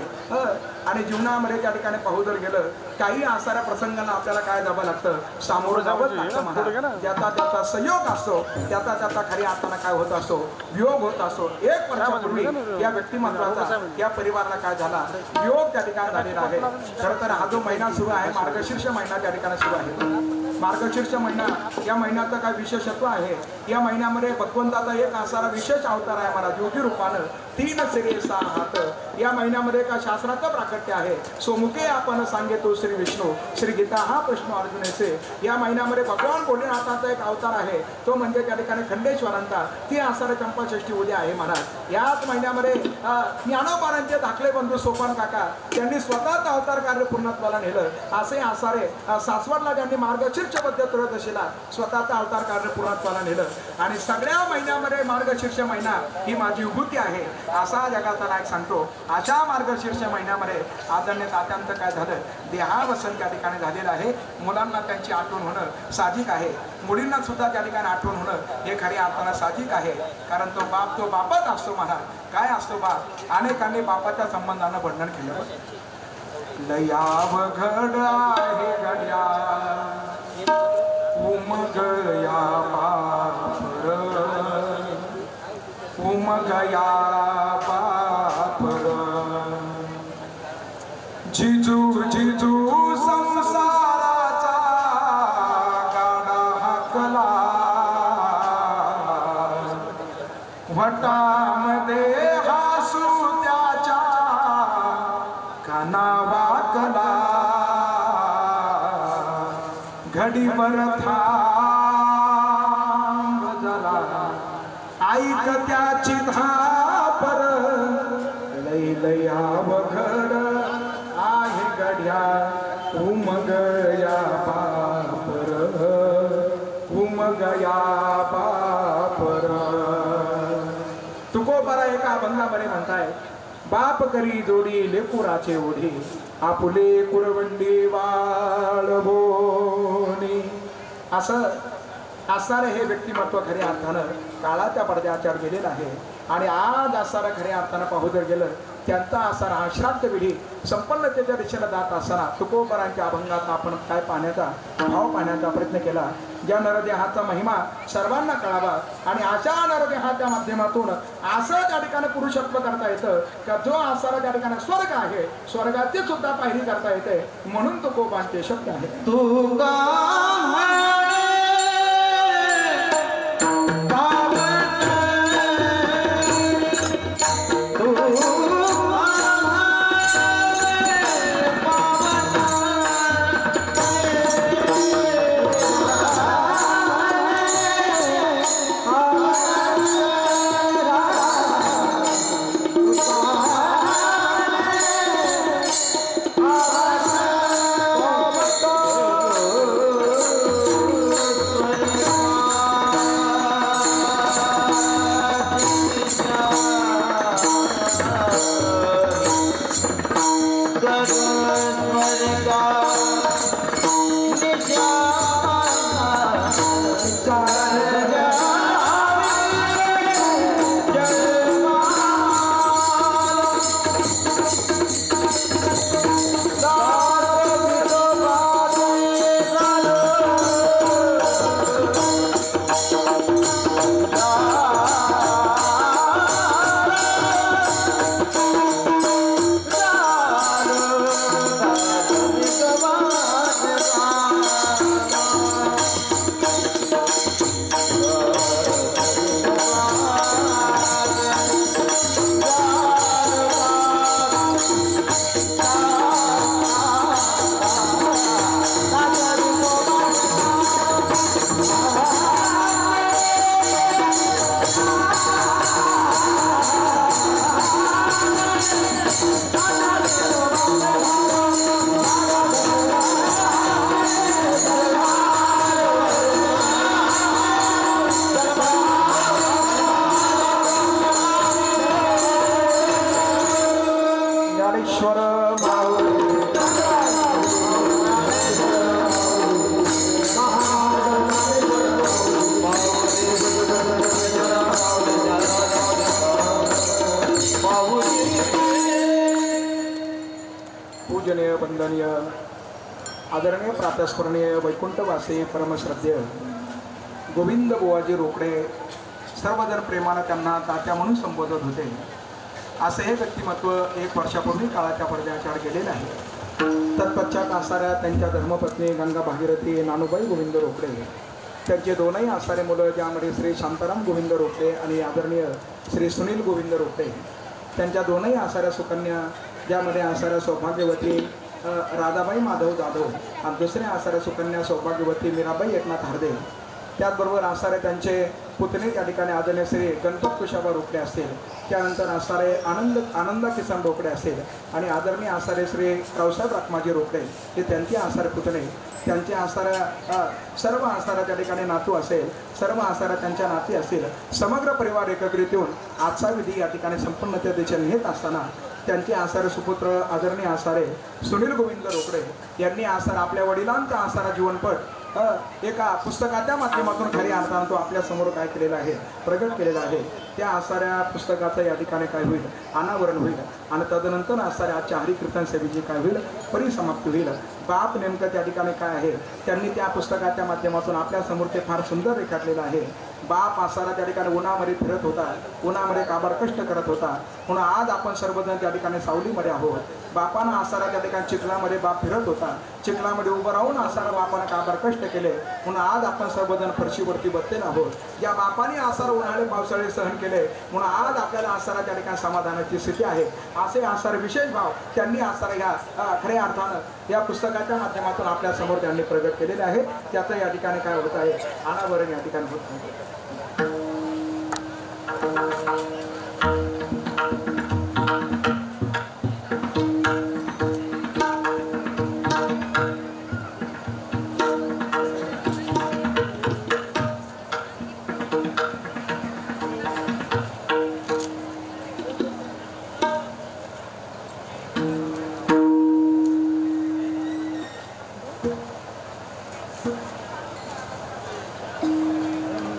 आणि जीवनामध्ये त्या ठिकाणी पाहू जर गेलं, काही आसाऱ्या प्रसंगाला आपल्याला काय जावं लागतं, सामोरं जावंच लागतं महाराज. ज्याचा त्याचा संयोग असतो, त्याचा त्याचा खरी अर्थानं काय होत असतो, वियोग होत असतो. 1 वर्षापूर्वी या व्यक्तिमत्वाचा या परिवाराला काय झाला, वियोग त्या ठिकाणी झालेला आहे. खरं तर हा जो महिना सुरू आहे, मार्गशीर्ष महिना त्या ठिकाणी सुरू आहे. मार्गशीर्ष महिना, या महिन्याचं काय विशेषत्व आहे. या महिन्यामध्ये भगवंताचा एक आसारा विशेष अवतार आहे महाराज, योगी रूपानं 3 सिरे 6 हात. या महिन्यामध्ये एका शास्त्राचं प्राकट्य आहे. सोमुखे आपण सांगेतो श्री विष्णू, श्री गीता हा प्रश्न अर्जुनेचे. या महिन्यामध्ये भगवान भोलेनाथाचा एक अवतार आहे, तो म्हणजे त्या ठिकाणी खंडेश्वरांचा. ती आसारा चंपाषष्ठी उद्या आहे महाराज. याच महिन्यामध्ये ज्ञानोबारांचे धाकले बंधू सोपान काका त्यांनी स्वतःच अवतार कार्य पूर्णत्वाला नेलं. असे आसारे सासवडला ज्यांनी मार्गशीर्ष पद्य त्रयोदशीला स्वतःचा अवतार कार्य पूर्णत्वाला नेलं. आणि सगळ्या महिन्यामध्ये मार्गशीर्ष महिना ही माझी विभूती आहे. असा जगाचा नायक सांगतो. अशा मार्गशीर्ष महिन्यामध्ये आदरणीय तात्यांचं काय झालं, देहावसन त्या ठिकाणी झालेलं आहे. मुलांना त्यांची आठवण होणं साहजिक आहे, मुलींना सुद्धा त्या ठिकाणी आठवण होणं हे खऱ्या अर्थानं साहजिक आहे. कारण तो बाप तो बापच असतो. म्हणा काय असतो बाप. अनेकांनी बापाच्या संबंधानं वर्णन केलं. लयावघड आहे गड्या उमगया पापर, उमगया पापर. जिजू जिजू संसाराचा गाडा हाकला, वटामध्ये हासू त्याच्या काना वाकला. घडीभर थांब जरा ऐक त्याची धापर. लय लयावघड आहे गड्या उमगया पापर, उमगया पापर. तुकोबारा एका अभंगामध्ये म्हणताय, बाप करी जोडी लेकुराचे ओढे, आपुले कुरवंडी वाळवोनी. असं असणारं हे व्यक्तिमत्व खऱ्या अर्थानं काळाच्या पडद्यावर गेलेलं आहे. आणि आज असणारं खऱ्या अर्थानं पाहू जर गेलं, त्यांचा असणारा हा श्राद्ध विधी संपन्नतेच्या दिशेला जात असताना तुकोबारांच्या अभंगात आपण काय पाहण्याचा भाव पाहण्याचा प्रयत्न केला. ज्या नरदेहाचा महिमा सर्वांना कळावा आणि अशा नरदेहाच्या माध्यमातून असं त्या ठिकाणी पुरुषत्व करता येतं का जो असणारा त्या ठिकाणी स्वर्ग आहे, स्वर्गाची सुद्धा पायरी करता येते. म्हणून तुकोबांचे शब्द आहे. तुका पूजनीय वंदनीय आदरणीय प्रातस्मरणीय वैकुंठवासी परमश्रद्धेय गोविंद बुवाजी रोकडे सर्वजण प्रेमानं त्यांना तात्या म्हणून संबोधत होते. असे हे व्यक्तिमत्व 1 वर्षापूर्वी काळाच्या पडद्यावर गेलेले आहे. तत्पश्चात असणाऱ्या त्यांच्या धर्मपत्नी गंगा भागीरथी नानूबाई गोविंद रोकडे, त्यांचे दोनही असणारे मुलं ज्यामध्ये श्री शांताराम गोविंद रोकडे आणि आदरणीय श्री सुनील गोविंद रोकडे, त्यांच्या दोनही असणाऱ्या सुकन्या ज्यामध्ये असणाऱ्या सौभाग्यवती राधाबाई माधव जाधव आणि दुसऱ्या असणाऱ्या सुकन्या सौभाग्यवती मीराबाई एकनाथ हरदे, त्याचबरोबर असणारे त्यांचे पुतणे त्या ठिकाणी आदरणीय श्री गणपत कुशाबा रोकडे असतील, त्यानंतर असणारे आनंदा किसन रोकडे असतील आणि आदरणीय असणारे श्री रावसाहेब रखमाजी रोकडे हे त्यांचे असणारे पुतणे. त्यांचे आसऱ्या सर्व आसऱ्या त्या ठिकाणी नातू असेल, सर्व आसऱ्या त्यांच्या नाती असतील, समग्र परिवार एकत्रित येऊन आजचा विधी या ठिकाणी संपन्नते दिशेने नेत असताना त्यांचे आसारे सुपुत्र आदरणीय आसारे सुनील गोविंद रोकडे यांनी आसार आपल्या वडिलांचा आसारा जीवनपट एका पुस्तकाच्या माध्यमातून खरी अर्थानं तो आपल्या समोर काय केलेला आहे, प्रगट केलेला आहे. त्या आसाऱ्या पुस्तकाचं या ठिकाणी काय होईल, अनावरण होईल आणि तदनंतर आसाऱ्या आजच्या हरिकीर्तन सेवेची काय होईल, परिसमाप्ती होईल. बाप नेमकं त्या ठिकाणी काय आहे, त्यांनी त्या पुस्तकाच्या माध्यमातून आपल्या समोर ते फार सुंदर रेखाटलेलं आहे. बाप आसारा त्या ठिकाणी उन्हामध्ये फिरत होता, उन्हामध्ये काबार कष्ट करत होता, म्हणून आज आपण सर्वजण त्या ठिकाणी सावलीमध्ये आहोत. बापानं आसारा त्या ठिकाणी चिखलामध्ये बाप फिरत होता, चिखलामध्ये उभं राहून आसारा बापानं काबार कष्ट केले, म्हणून आज आपण सर्वजण फरशीवरती बसलेलो आहोत. या बापाने आसार उन्हाळे पावसाळे सहन केले, म्हणून आज आपल्याला आसारा त्या ठिकाणी समाधानाची स्थिती आहे. असे आसार विशेष भाव त्यांनी आसारा ह्या खऱ्या अर्थानं या पुस्तकाच्या माध्यमातून आपल्या समोर त्यांनी प्रगट केलेले आहे. त्याचं या ठिकाणी काय होत आहे, अनावरण या ठिकाणी होत आहे.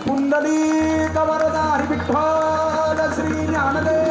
पुंडलिक वरदा हरी विठ्ठल श्री ज्ञानदेव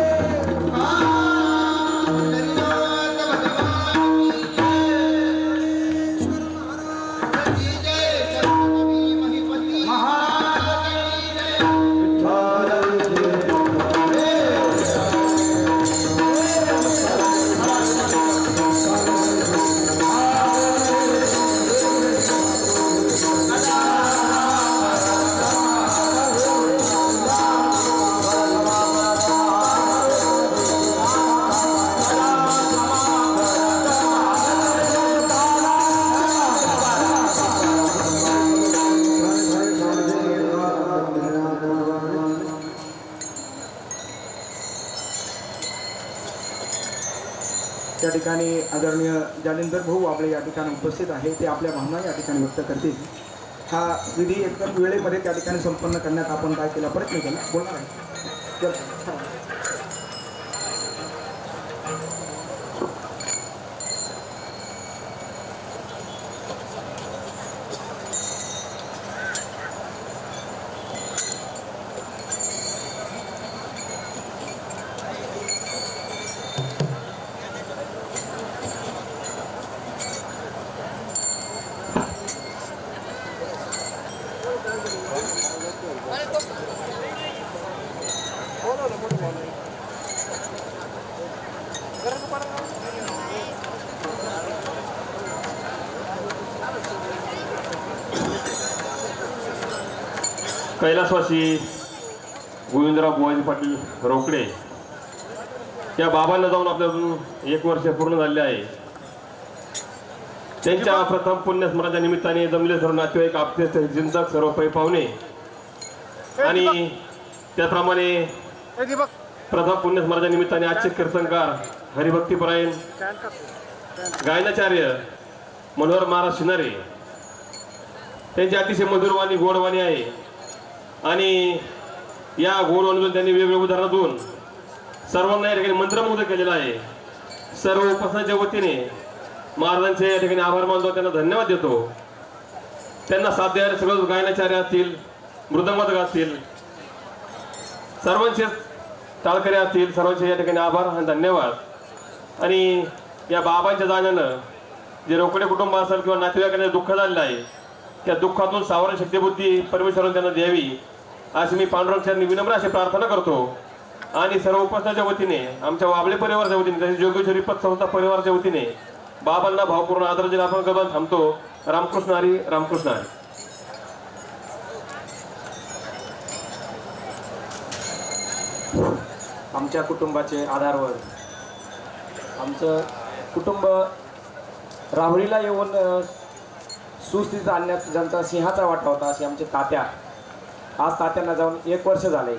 त्या ठिकाणी आदरणीय जालिंदर भाऊ आपले या ठिकाणी उपस्थित आहे, ते आपल्या भावना या ठिकाणी व्यक्त करतील. हा विधी एकदम वेळेमध्ये त्या ठिकाणी संपन्न करण्यात आपण काय केला, प्रयत्न केला. बोलणार आहे कैलासवासी गोविंदराव बुवाजी पाटील रोकडे या बाबांना जाऊन आपल्याकडून 1 वर्ष पूर्ण झाले आहे. त्यांच्या प्रथम पुण्यस्मरणाच्या निमित्ताने जमले सर्व नातेवाईक, आपले चिंतक, सर्व पै पाहुणे आणि त्याप्रमाणे प्रथम पुण्यस्मरणाच्या निमित्ताने आजचे कीर्तनकार हरिभक्तीपरायण गायनाचार्य मनोहर महाराज शिनारे, त्यांची अतिशय मधुरवाणी गोडवाणी आहे आणि या गोडवाणीतून त्यांनी वेगवेगळ्या उदाहरणातून सर्वांना या ठिकाणी मंत्रमुग्ध केलेला आहे. सर्व उपासनाच्या वतीने महाराजांचे या ठिकाणी आभार मानतो, त्यांना धन्यवाद देतो. त्यांना साथ द्यायला सगळं गायनाचार्य असतील, मृदंगवादक असतील, सर्वांचे टाळकरी असतील, सर्वांचे या ठिकाणी आभार आणि धन्यवाद. आणि या बाबांच्या जाण्यानं जे रोकडे कुटुंब असेल किंवा नातेवाईकांना दुःख झालेलं आहे, त्या दुःखातून सावरण शक्तीबुद्धी परमेश्वराने त्यांना द्यावी अशी मी पांडुरंगाची विनम्र अशी प्रार्थना करतो. आणि सर्व उपासनाच्या वतीने, आमच्या वाबळे परिवाराच्या वतीने, तसेच जोगेश्वरी पतसंस्था परिवाराच्या वतीने बाबांना भावपूर्ण आदरांजली अर्पण करून थांबतो. रामकृष्ण हरी, रामकृष्ण हरी. आमच्या कुटुंबाचे आधारवर आमचं कुटुंब राहुरीला येऊन सुस्थितीत आणण्यात ज्यांचा सिंहाचा वाटा होता असे आमचे तात्या, आज तात्यांना जाऊन 1 वर्ष झाले.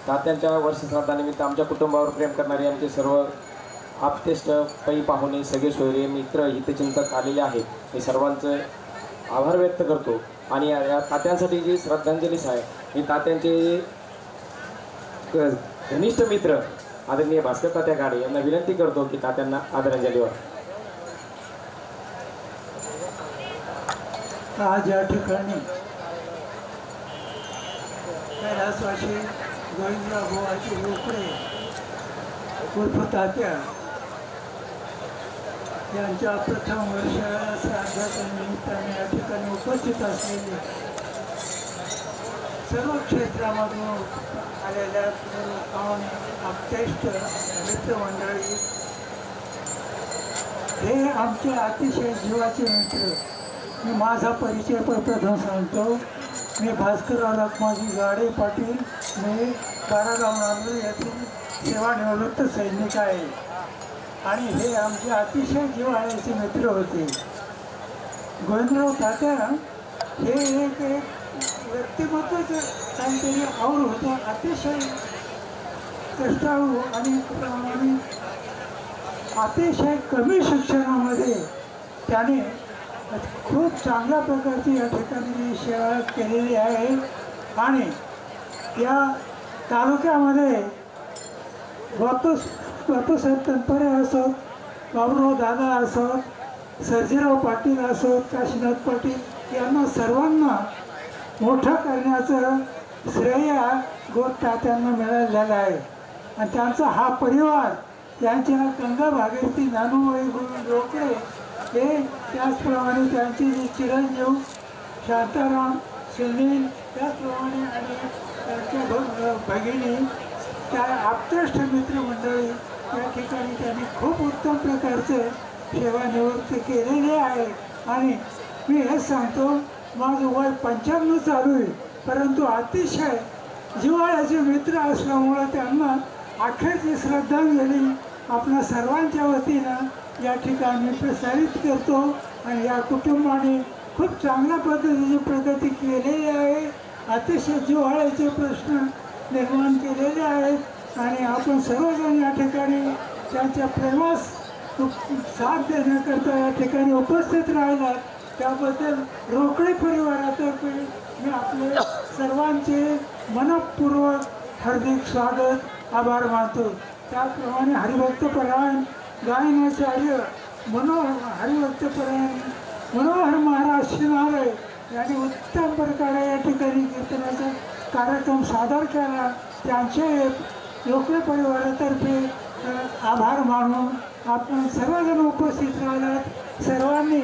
तात्यांच्या वर्षश्राद्धानिमित्त आमच्या कुटुंबावर प्रेम करणारे आमचे सर्व आपटेस्ट पै पाहुणे सगळे सोयरे मित्र हितचिंतक आलेले आहेत. मी सर्वांचं आभार व्यक्त करतो आणि या तात्यांसाठी जी श्रद्धांजली आहे मी तात्यांचे घनिष्ठ मित्र आदरणीय भास्कर तात्या गाडे यांना विनंती करतो की तात्यांना आदरांजली वाहा. आज या ठिकाणी कैलासवासी गोविंदराव बुवाजी रोकडे उर्फ तात्या यांच्या प्रथम वर्ष श्राद्धाच्या निमित्ताने या ठिकाणी उपस्थित असलेले सर्व क्षेत्रामधून आलेल्या पाहुणे आपटेष्ट मित्रमंडळी हे आमचे अतिशय जीवाचे मित्र. मी माझा परिचय प्रथम सांगतो. मी भास्करराव रखमाजी गाडे पाटील. मी बारागाव नांदूर येथील सेवानिवृत्त सैनिक आहे आणि हे आमचे अतिशय जिव्हाळ्याचे मित्र होते. गोविंदराव तात्या हे एक व्यक्तिमत्वच काहीतरी और होतं. अतिशय कष्टाळू आणि अतिशय कमी शिक्षणामध्ये त्याने खूप चांगल्या प्रकारची या ठिकाणी सेवा केलेली आहे आणि या तालुक्यामध्ये बापूसाहेब तनपुरे असोत, बाबूराव दादा असोत, सर्जीराव पाटील असोत, काशीनाथ पाटील यांना सर्वांना मोठं करण्याचं श्रेय गोट तात्यांना मिळालेलं आहे आणि त्यांचा हा परिवार त्यांच्या गंगा भागीरथी नानूबाई रोकडे हे त्याचप्रमाणे त्यांचे जे चिरंजीव शांताराम सुनील त्याचप्रमाणे आणि त्यांच्या भगिनी त्या आपटेष्ट मित्रमंडळी या ठिकाणी त्यांनी खूप उत्तम प्रकारचे सेवानिवृत्ती केलेली आहे. आणि मी हेच सांगतो, माझं वय 95 चालू आहे, परंतु अतिशय जिव्हाळ्याचे मित्र असल्यामुळं त्यांना अखेरची श्रद्धांजली आपल्या सर्वांच्या वतीनं या ठिकाणी प्रसारित करतो. आणि या कुटुंबाने खूप चांगल्या पद्धतीची प्रगती केलेली आहे. अतिशय जिव्हाळ्याचे प्रश्न निर्माण केलेले आहेत आणि आपण सर्वजण या ठिकाणी त्यांच्या प्रेमास साथ देण्याकरता या ठिकाणी उपस्थित राहिलात त्याबद्दल रोकडे परिवारातर्फे मी आपले सर्वांचे मनपूर्वक हार्दिक स्वागत आभार मानतो. त्याचप्रमाणे हरिभक्तपरायण गायनाचार्य हरिभक्तपरायण मनोहर महाराज शिनारे यांनी उत्तम प्रकारे या ठिकाणी कीर्तनाचा कार्यक्रम सादर केला. त्यांचे रोकडे परिवारातर्फे आभार मानून आपण सर्वजण उपस्थित राहिलात. सर्वांनी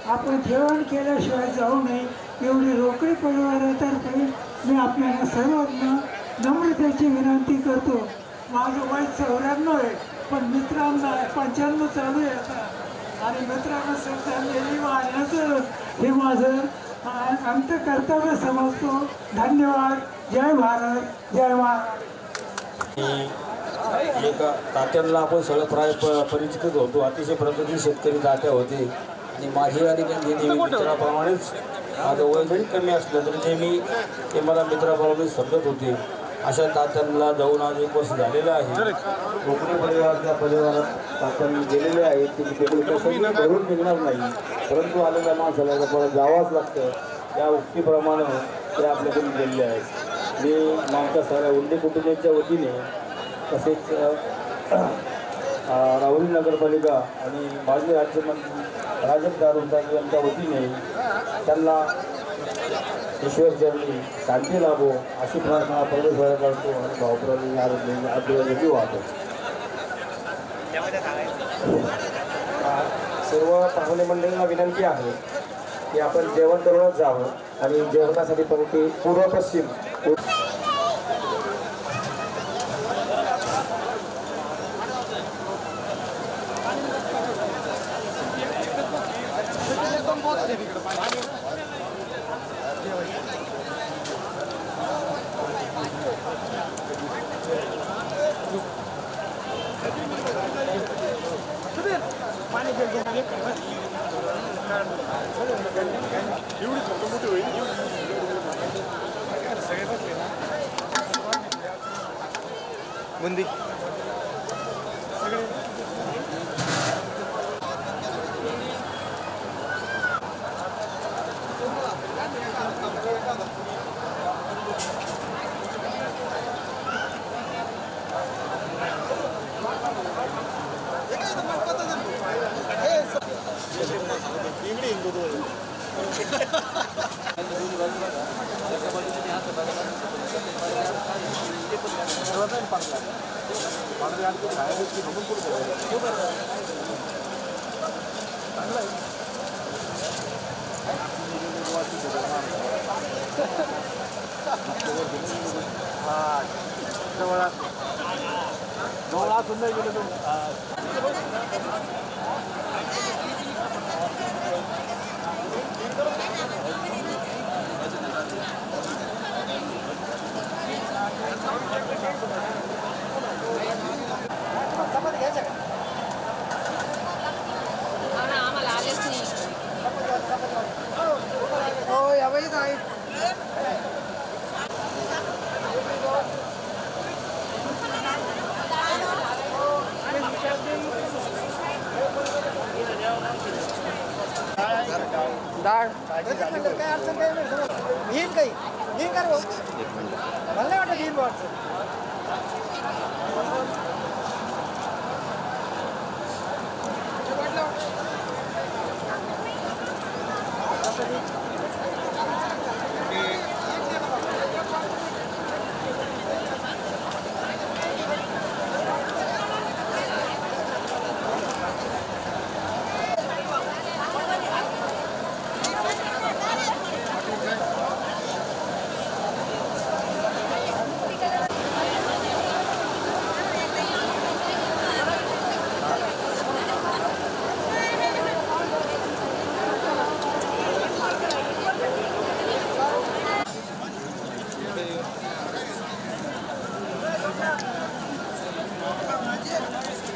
आपण जेवण केल्याशिवाय जाऊ नये एवढी रोकडे परिवारातर्फे मी आपल्याला सर्वांना नम्रतेची विनंती करतो. माझं वय 94 आहे, पण मित्रांना 95 चालू आहे आता आणि मित्रांना श्रद्धांजली वाहण्याचं हे माझं अंत कर्तव्य समजतो. धन्यवाद. जय भारत, जय महाराष्ट्र. एका तात्यांना आपण सगळं परिचितच होतो. अतिशय प्रगती शेतकरी तात्या होते आणि माझे आणि त्यांचे नेहमी मित्राप्रमाणेच माझं वय जरी कमी असलं तरी नेहमी ते मला मित्राप्रमाणे समजत होते. अशा तात्यांना जाऊन आज एक वर्ष झालेलं आहे. कोकणी परिवाराच्या परिवारात तात्यांनी गेलेले आहेत. ते तिकडे कसंही भरून निघणार नाही, परंतु आलेल्या माणसाला परत जावंच लागतं. त्या उक्तीप्रमाणे ते आपल्याकडे गेलेले आहेत. मी आमच्या सगळ्या उल्ले कुटुंबाच्या वतीने तसेच राहुरी नगरपालिका आणि माजी राज्यमंत्री राजन दारोदार यांच्या वतीने त्यांना ईश्वर चरणी शांती लाभो अशी प्रार्थना परमेश्वरा करतो आणि भावप्रणी आरोग्य वाहतो. सर्व पाहुणे मंडळींना विनंती आहे की आपण जेवण करूनच जावं आणि जेवणासाठी पंक्ती पूर्व पश्चिम बुंदी आम्हाला आलेच नाही. डाळ काय अडचण काय येईल काही येईल का रे भाऊ? मला नाही वाटत येईल भाऊ अडचण.